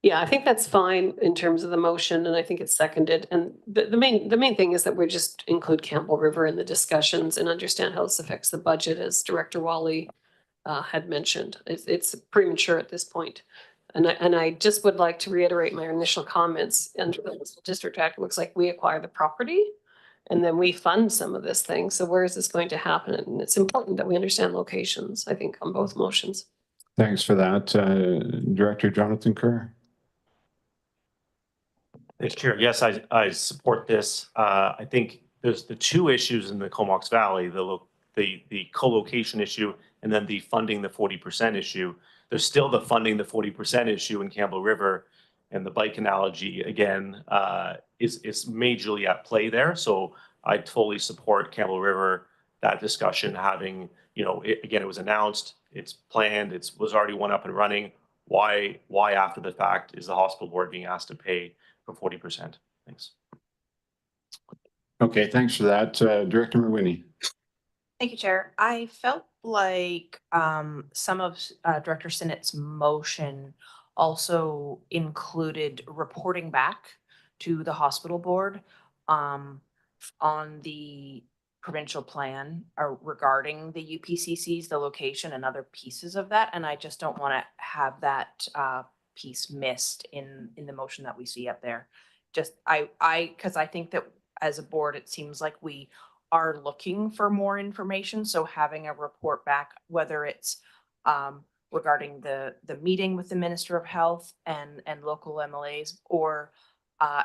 Yeah, I think that's fine in terms of the motion, and I think it's seconded. And the main thing is that we just include Campbell River in the discussions and understand how this affects the budget, as Director Wally had mentioned. It's premature at this point. And I just would like to reiterate my initial comments. Under the District Act, it looks like we acquire the property and then we fund some of this thing. So where is this going to happen? And it's important that we understand locations, I think, on both motions. Thanks for that. Director Jonathan Kerr. Thanks, Chair. Yes, I support this. I think there's the two issues in the Comox Valley, the co-location issue and then the funding the 40% issue. There's still the funding the 40% issue in Campbell River, and the bike analogy again is majorly at play there. So I totally support Campbell River, that discussion having, you know, again, it was announced, it's planned, it was already one up and running. Why after the fact is the hospital board being asked to pay for 40%? Thanks. Okay, thanks for that. Director Merwini. Thank you, Chair. I felt like some of Director Sinnott's motion also included reporting back to the hospital board on the provincial plan regarding the UPCCs, the location and other pieces of that. And I just don't want to have that piece missed in the motion that we see up there. Just because I think that as a board, it seems like we are looking for more information. So having a report back, whether it's regarding the meeting with the Minister of Health and local MLAs, or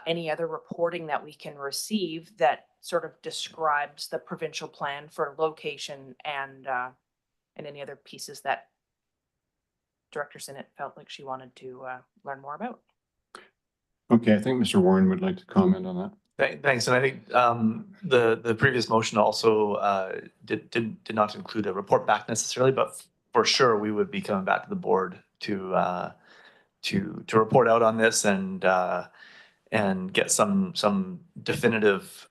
any other reporting that we can receive that sort of describes the provincial plan for location and any other pieces that Director Sinnott felt like she wanted to learn more about. Okay, I think Mr. Warren would like to comment on that. Thanks, and I think the previous motion also did not include a report back necessarily, but for sure we would be coming back to the board to report out on this and get some definitive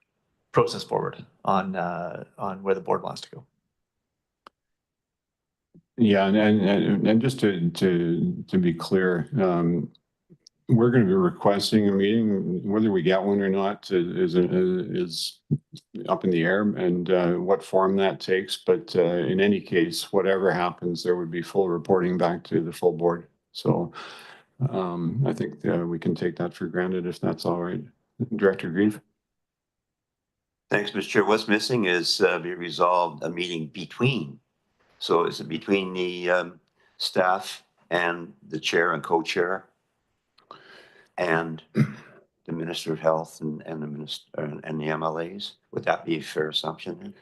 process forward on where the board wants to go. Yeah, and just to be clear, we're going to be requesting a meeting. Whether we get one or not is up in the air, and what form that takes. But in any case, whatever happens, there would be full reporting back to the full board. So I think we can take that for granted if that's all right. Director Grieve. Thanks, Mr. Chair. What's missing is be resolved a meeting between. So is it between the staff and the chair and co-chair and the Minister of Health and the Minister and the MLAs? Would that be a fair assumption then?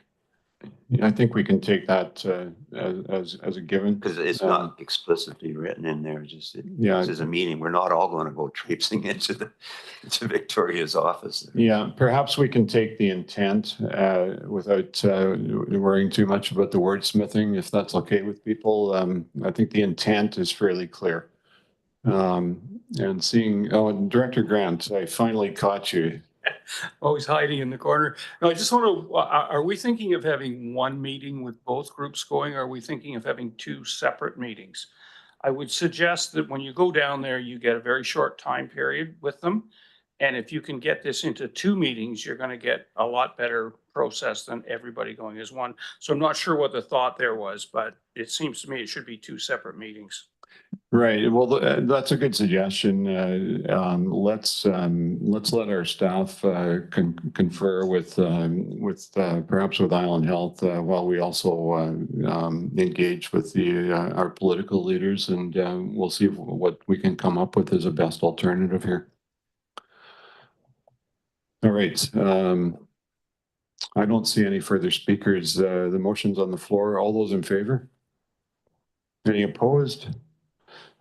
I think we can take that as a given. Because it's not explicitly written in there, just Yeah. this is a meeting. We're not all going to go traipsing into Victoria's office. Yeah, perhaps we can take the intent without worrying too much about the wordsmithing, if that's okay with people. I think the intent is fairly clear. And seeing, oh, and Director Grant, I finally caught you. Always hiding in the corner. No, I just want to, are we thinking of having one meeting with both groups going? Or are we thinking of having two separate meetings? I would suggest that when you go down there, you get a very short time period with them. And if you can get this into two meetings, you're going to get a lot better process than everybody going as one. So I'm not sure what the thought there was, but it seems to me it should be two separate meetings. Right. Well, that's a good suggestion. Let's let our staff confer with perhaps with Island Health while we also engage with our political leaders, and we'll see what we can come up with as a best alternative here. All right. I don't see any further speakers. The motion's on the floor. All those in favor? Any opposed?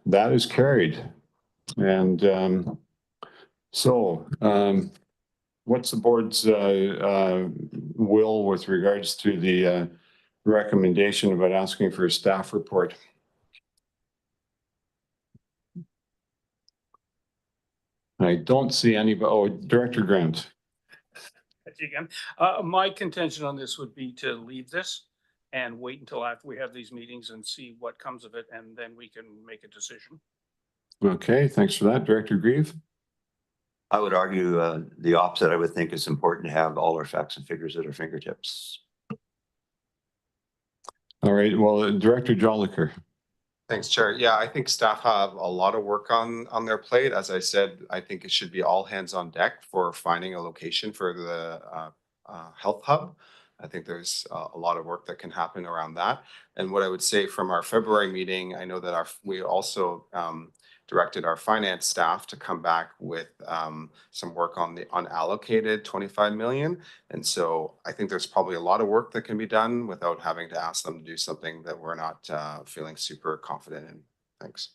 That is carried. And what's the board's will with regards to the recommendation about asking for a staff report? I don't see any, oh, Director Grant. Again, my contention on this would be to leave this and wait until after we have these meetings and see what comes of it, and then we can make a decision. Okay, thanks for that. Director Grieve? I would argue the opposite. I would think it's important to have all our facts and figures at our fingertips. All right, well, Director Jolicoeur. Thanks, Chair. Yeah, I think staff have a lot of work on their plate. As I said, I think it should be all hands on deck for finding a location for the health hub. I think there's a lot of work that can happen around that. And what I would say from our February meeting, I know that we also directed our finance staff to come back with some work on the unallocated 25 million. And so I think there's probably a lot of work that can be done without having to ask them to do something that we're not feeling super confident in. Thanks.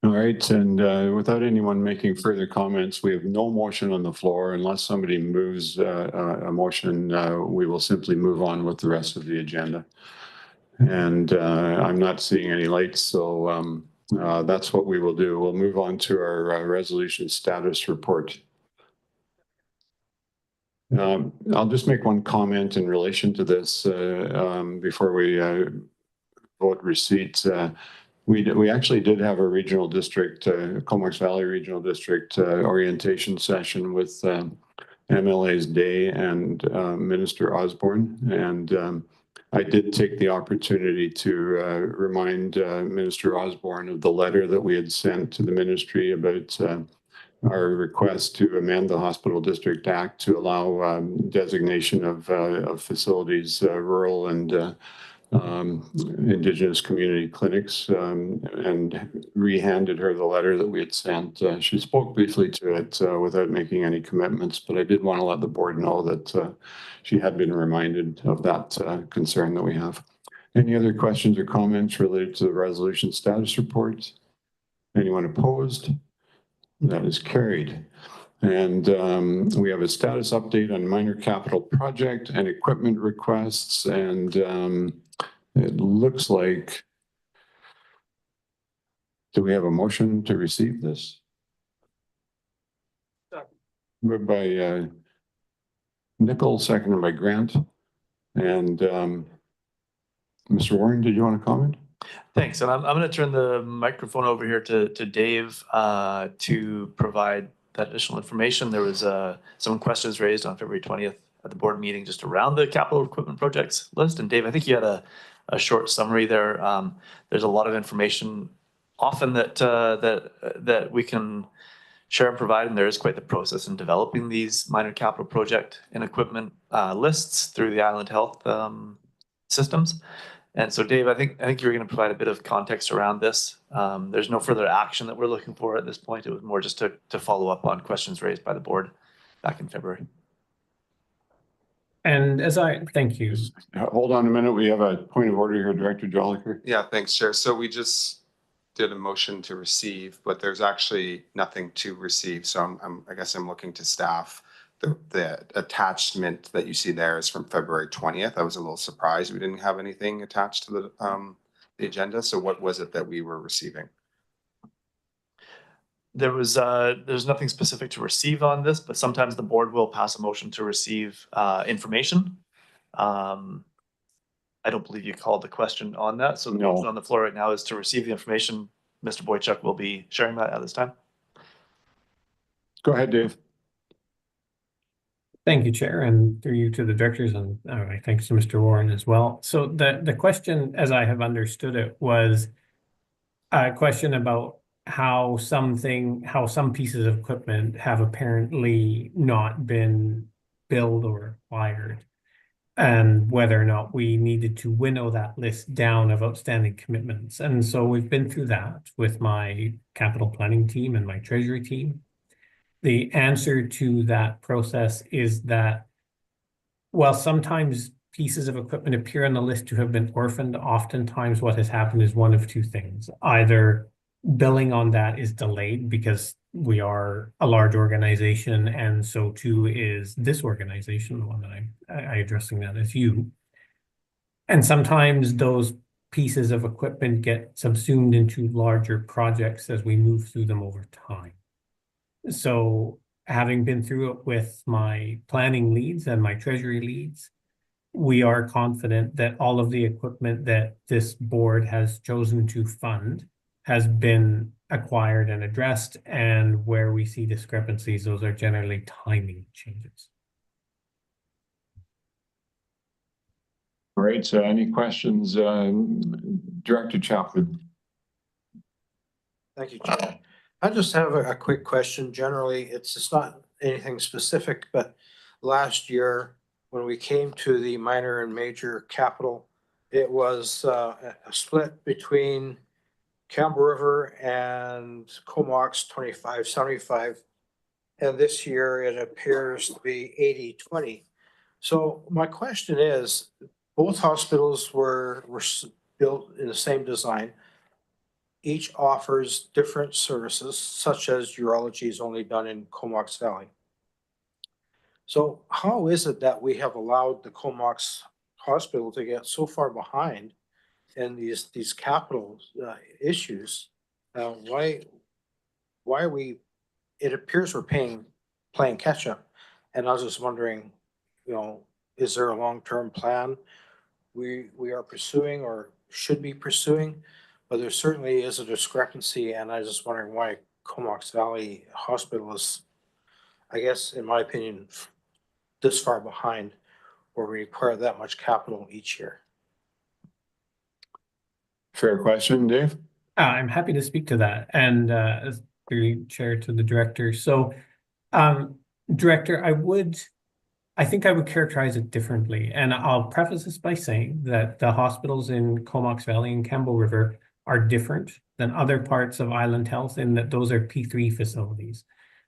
All right, and without anyone making further comments, we have no motion on the floor. Unless somebody moves a motion, we will simply move on with the rest of the agenda. And I'm not seeing any lights, so that's what we will do. We'll move on to our resolution status report. I'll just make one comment in relation to this before we vote receipts. We actually did have a regional district, Comox Valley Regional District orientation session with MLA's Day and Minister Osborne. And I did take the opportunity to remind Minister Osborne of the letter that we had sent to the ministry about our request to amend the Hospital District Act to allow designation of facilities, rural and Indigenous community clinics, and re-handed her the letter that we had sent. She spoke briefly to it without making any commitments, but I did want to let the board know that she had been reminded of that concern that we have. Any other questions or comments related to the resolution status report? Anyone opposed? That is carried. And we have a status update on minor capital project and equipment requests. And it looks like, do we have a motion to receive this? Moved by Nickel, seconded by Grant. And Mr. Warren, did you want to comment? Thanks. And I'm going to turn the microphone over here to Dave to provide that additional information. There was some questions raised on February 20th at the board meeting just around the capital equipment projects list. And Dave, I think you had a short summary there. There's a lot of information often that we can share and provide, and there is quite the process in developing these minor capital project and equipment lists through the Island Health systems. And so, Dave, I think you're going to provide a bit of context around this. There's no further action that we're looking for at this point. It was more just to follow up on questions raised by the board back in February. And thank you. Hold on a minute. We have a point of order here, Director Joliker. Yeah, thanks, Chair. So we just did a motion to receive, but there's actually nothing to receive. So I guess I'm looking to staff. The attachment that you see there is from February 20th. I was a little surprised we didn't have anything attached to the agenda. So what was it that we were receiving? There's nothing specific to receive on this, but sometimes the board will pass a motion to receive information. I don't believe you called the question on that. So the No. motion on the floor right now is to receive the information. Mr. Boychuk will be sharing that at this time. Go ahead, Dave. Thank you, Chair, and through you to the directors, and thanks to Mr. Warren as well. So the question, as I have understood it, was a question about how some pieces of equipment have apparently not been billed or acquired, and whether or not we needed to winnow that list down of outstanding commitments. And so we've been through that with my capital planning team and my treasury team. The answer to that process is that while sometimes pieces of equipment appear on the list to have been orphaned, oftentimes what has happened is one of two things. Either billing on that is delayed because we are a large organization, and so too is this organization, the one that I'm addressing that as you. And sometimes those pieces of equipment get subsumed into larger projects as we move through them over time. So having been through it with my planning leads and my treasury leads, we are confident that all of the equipment that this board has chosen to fund has been acquired and addressed, and where we see discrepancies, those are generally timing changes. All right, so any questions, Director Chaplin? Thank you, Chair. I just have a quick question. Generally, it's not anything specific, but last year when we came to the minor and major capital, it was a split between Campbell River and Comox 25-75. And this year it appears to be 80-20. So my question is, both hospitals were built in the same design. Each offers different services, such as urology is only done in Comox Valley. So how is it that we have allowed the Comox Hospital to get so far behind in these capital issues? Why are we? It appears we're playing catch up, and I was just wondering, is there a long-term plan we are pursuing or should be pursuing? But there certainly is a discrepancy, and I was just wondering why Comox Valley Hospital is, I guess, in my opinion, this far behind, where we require that much capital each year. Fair question, Dave. I'm happy to speak to that, and as the chair to the director. So, Director, I think I would characterize it differently, and I'll preface this by saying that the hospitals in Comox Valley and Campbell River are different than other parts of Island Health in that those are P3 facilities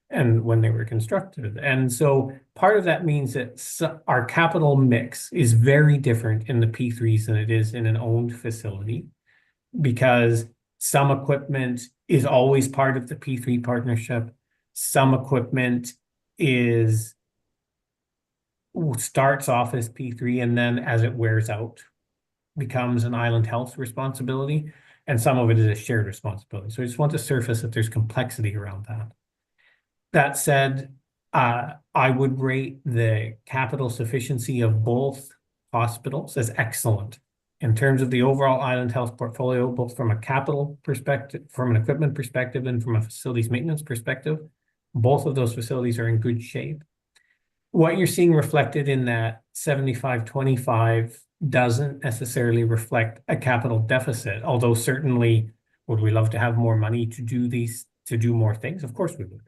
and when they were constructed. And so part of that means that our capital mix is very different in the P3s than it is in an owned facility, because some equipment is always part of the P3 partnership. Some equipment starts off as P3 and then as it wears out becomes an Island Health responsibility, and some of it is a shared responsibility. So I just want to surface that there's complexity around that. That said, I would rate the capital sufficiency of both hospitals as excellent in terms of the overall Island Health portfolio, both from a capital perspective, from an equipment perspective, and from a facilities maintenance perspective. Both of those facilities are in good shape. What you're seeing reflected in that 75-25 doesn't necessarily reflect a capital deficit, although certainly would we love to have more money to do more things? Of course we would.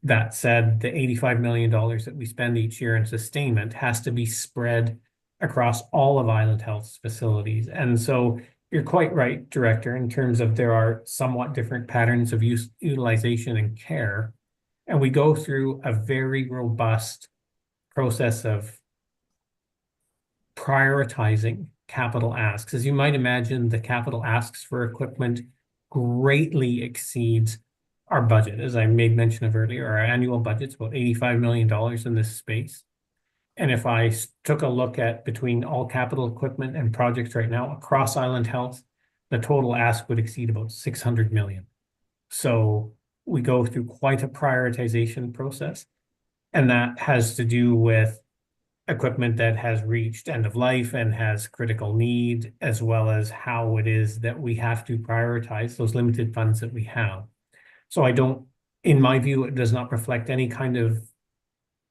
That said, the $85 million that we spend each year in sustainment has to be spread across all of Island Health's facilities. And so you're quite right, Director, in terms of there are somewhat different patterns of utilization and care. And we go through a very robust process of prioritizing capital asks. As you might imagine, the capital asks for equipment greatly exceeds our budget. As I made mention of earlier, our annual budget's about $85 million in this space. And if I took a look at between all capital equipment and projects right now across Island Health, the total ask would exceed about 600 million. So we go through quite a prioritization process, and that has to do with equipment that has reached end of life and has critical need, as well as how it is that we have to prioritize those limited funds that we have. So I don't, in my view, it does not reflect any kind of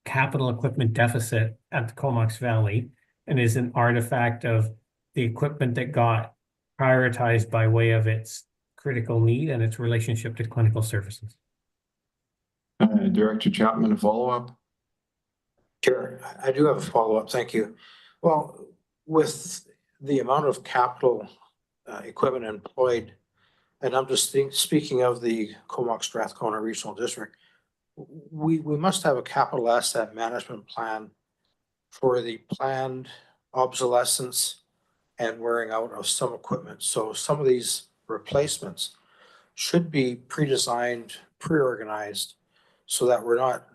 capital equipment deficit at the Comox Valley, and is an artifact of the equipment that got prioritized by way of its critical need and its relationship to clinical services. Director Chapman, a follow-up? Chair, I do have a follow-up. Thank you. Well, with the amount of capital equipment employed, and I'm just speaking of the Comox Strathcona Regional District, we must have a capital asset management plan for the planned obsolescence and wearing out of some equipment. So some of these replacements should be pre-designed, pre-organized, so that we're not,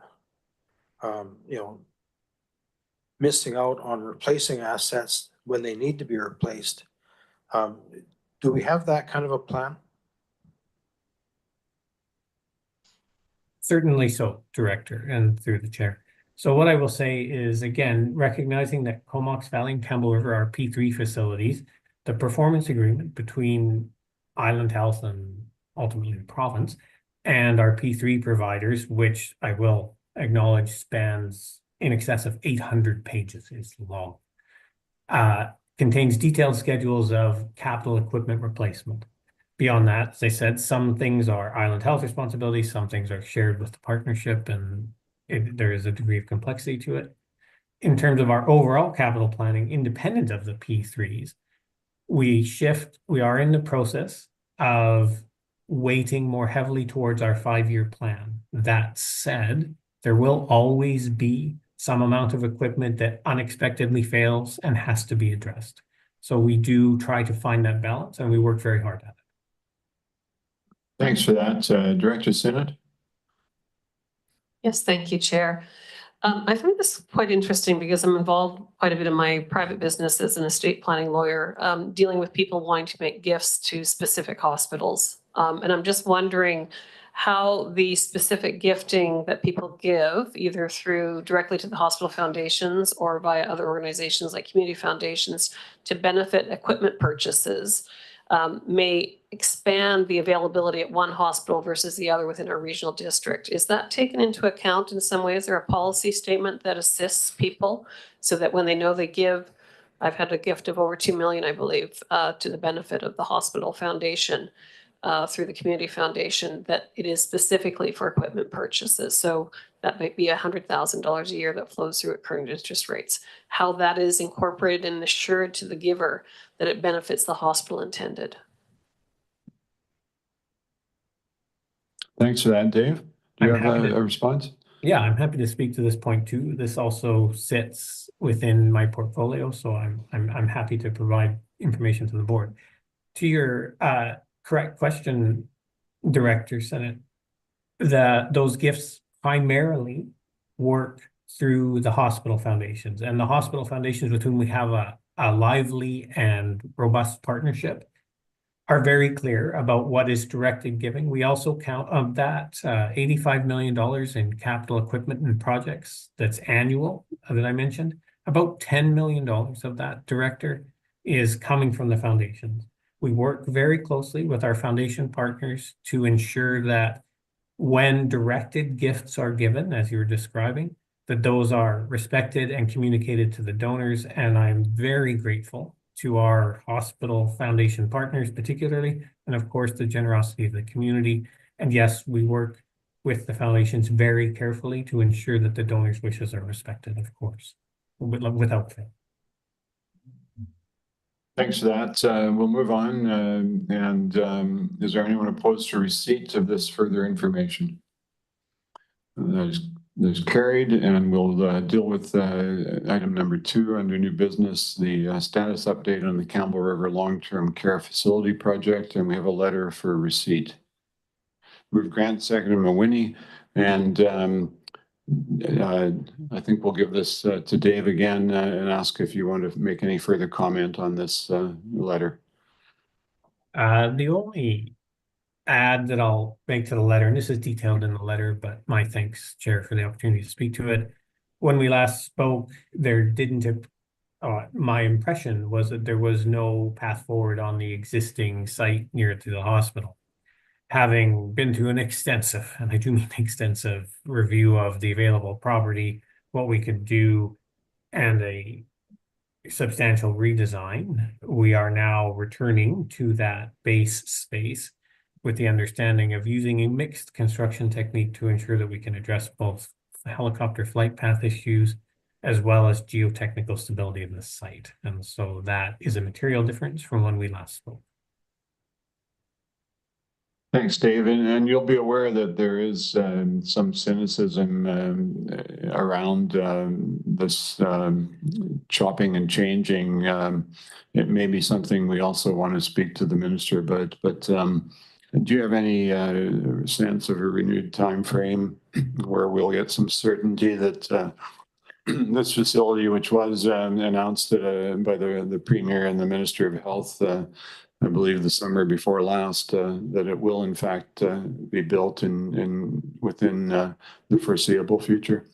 missing out on replacing assets when they need to be replaced. Do we have that kind of a plan? Certainly so, Director, and through the chair. So what I will say is, again, recognizing that Comox Valley and Campbell River are P3 facilities, the performance agreement between Island Health and ultimately the province and our P3 providers, which I will acknowledge spans in excess of 800 pages, is long, contains detailed schedules of capital equipment replacement. Beyond that, as I said, some things are Island Health responsibility, some things are shared with the partnership, and there is a degree of complexity to it. In terms of our overall capital planning, independent of the P3s, we are in the process of weighting more heavily towards our 5-year plan. That said, there will always be some amount of equipment that unexpectedly fails and has to be addressed. So we do try to find that balance, and we work very hard at it. Thanks for that. Director Sinnott? Yes, thank you, Chair. I find this quite interesting because I'm involved quite a bit in my private business as an estate planning lawyer, dealing with people wanting to make gifts to specific hospitals. And I'm just wondering how the specific gifting that people give, either through directly to the hospital foundations or via other organizations like community foundations to benefit equipment purchases, may expand the availability at one hospital versus the other within our regional district. Is that taken into account in some way? Is there a policy statement that assists people so that when they know they give, I've had a gift of over 2 million, I believe, to the benefit of the hospital foundation through the community foundation, that it is specifically for equipment purchases. So that might be $100,000 a year that flows through at current interest rates. How that is incorporated and assured to the giver that it benefits the hospital intended. Thanks for that, Dave. Do you have a response? Yeah, I'm happy to speak to this point too. This also sits within my portfolio, so I'm happy to provide information to the board. To your correct question, Director Sinnott, those gifts primarily work through the hospital foundations, and the hospital foundations with whom we have a lively and robust partnership are very clear about what is directed giving. We also count on that $85 million in capital equipment and projects that's annual that I mentioned. About $10 million of that, Director, is coming from the foundations. We work very closely with our foundation partners to ensure that when directed gifts are given, as you were describing, that those are respected and communicated to the donors. And I'm very grateful to our hospital foundation partners particularly, and of course, the generosity of the community. And yes, we work with the foundations very carefully to ensure that the donors' wishes are respected, of course, without fail. Thanks for that. We'll move on. Is there anyone opposed to receipt of this further information? There's is carried, and we'll deal with item number 2 under new business, the status update on the Campbell River Long-Term Care Facility Project, and we have a letter for receipt. Moved Grant, seconded Mawhinney, and I think we'll give this to Dave again and ask if you want to make any further comment on this letter. The only add that I'll make to the letter, and this is detailed in the letter, but my thanks, Chair, for the opportunity to speak to it. When we last spoke, there didn't, my impression was that there was no path forward on the existing site near to the hospital. Having been through an extensive, and I do mean extensive, review of the available property, what we could do, and a substantial redesign, we are now returning to that base space with the understanding of using a mixed construction technique to ensure that we can address both helicopter flight path issues as well as geotechnical stability of the site. And so that is a material difference from when we last spoke. Thanks, Dave. And you'll be aware that there is some cynicism around this chopping and changing. It may be something we also want to speak to the minister about, but do you have any sense of a renewed time frame where we'll get some certainty that this facility, which was announced by the Premier and the Minister of Health, I believe the summer before last, that it will in fact be built within the foreseeable future?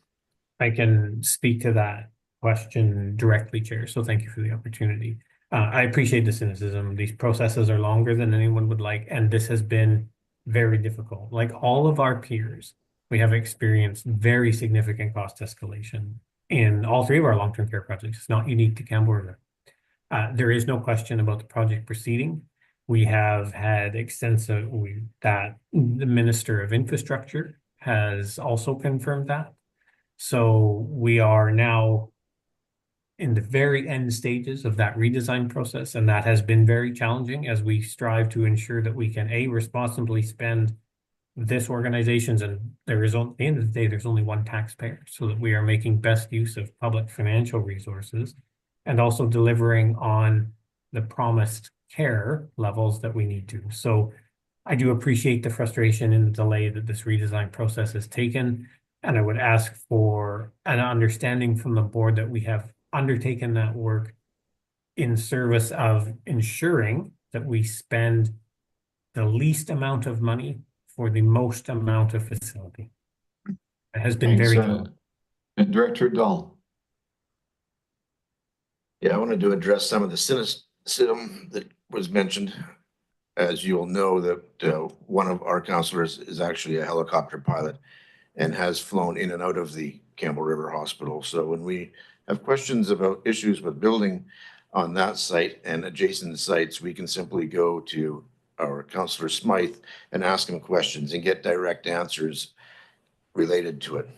I can speak to that question directly, Chair, so thank you for the opportunity. I appreciate the cynicism. These processes are longer than anyone would like, and this has been very difficult. Like all of our peers, we have experienced very significant cost escalation in all 3 of our long-term care projects. It's not unique to Campbell River. There is no question about the project proceeding. We have had extensive, that the Minister of Infrastructure has also confirmed that. So we are now in the very end stages of that redesign process, and that has been very challenging as we strive to ensure that we can responsibly spend this organization's, and at the end of the day, there's only one taxpayer, so that we are making best use of public financial resources and also delivering on the promised care levels that we need to. So I do appreciate the frustration and the delay that this redesign process has taken. And I would ask for an understanding from the board that we have undertaken that work in service of ensuring that we spend the least amount of money for the most amount of facility. It has been very good. And Director Dahl. Yeah, I wanted to address some of the cynicism that was mentioned. As you'll know, that one of our counselors is actually a helicopter pilot and has flown in and out of the Campbell River Hospital. So when we have questions about issues with building on that site and adjacent sites, we can simply go to our Councillor Smythe and ask him questions and get direct answers related to it.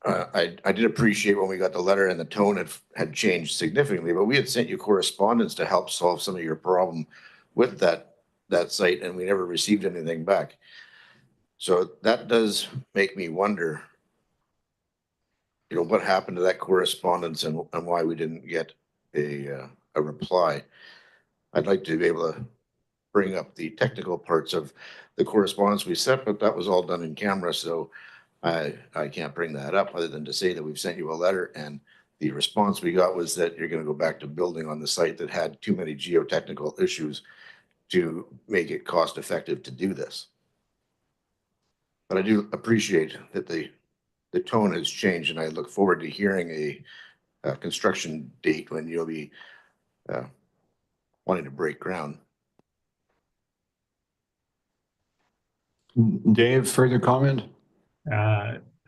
I did appreciate when we got the letter and the tone had changed significantly, but we had sent you correspondence to help solve some of your problem with that site, and we never received anything back. So that does make me wonder, what happened to that correspondence and why we didn't get a reply. I'd like to be able to bring up the technical parts of the correspondence we sent, but that was all done in camera, so I can't bring that up other than to say that we've sent you a letter, and the response we got was that you're going to go back to building on the site that had too many geotechnical issues to make it cost effective to do this. But I do appreciate that the tone has changed, and I look forward to hearing a construction date when you'll be wanting to break ground. Dave, further comment?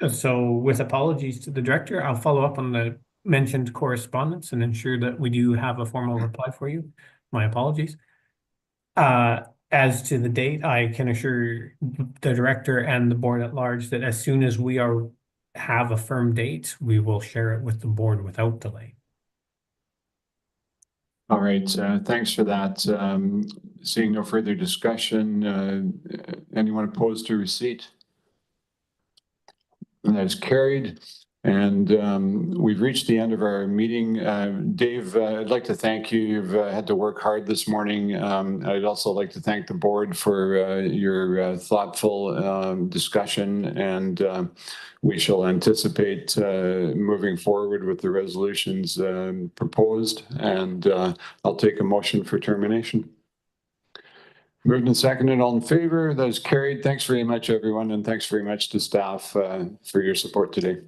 So with apologies to the director, I'll follow up on the mentioned correspondence and ensure that we do have a formal reply for you. My apologies. As to the date, I can assure the director and the board at large that as soon as we have a firm date, we will share it with the board without delay. All right, thanks for that. Seeing no further discussion, anyone opposed to receipt? That is carried. And we've reached the end of our meeting. Dave, I'd like to thank you. You've had to work hard this morning. I'd also like to thank the board for your thoughtful discussion, and we shall anticipate moving forward with the resolutions proposed, and I'll take a motion for termination. Moved and seconded, all in favor, that is carried. Thanks very much, everyone, and thanks very much to staff for your support today.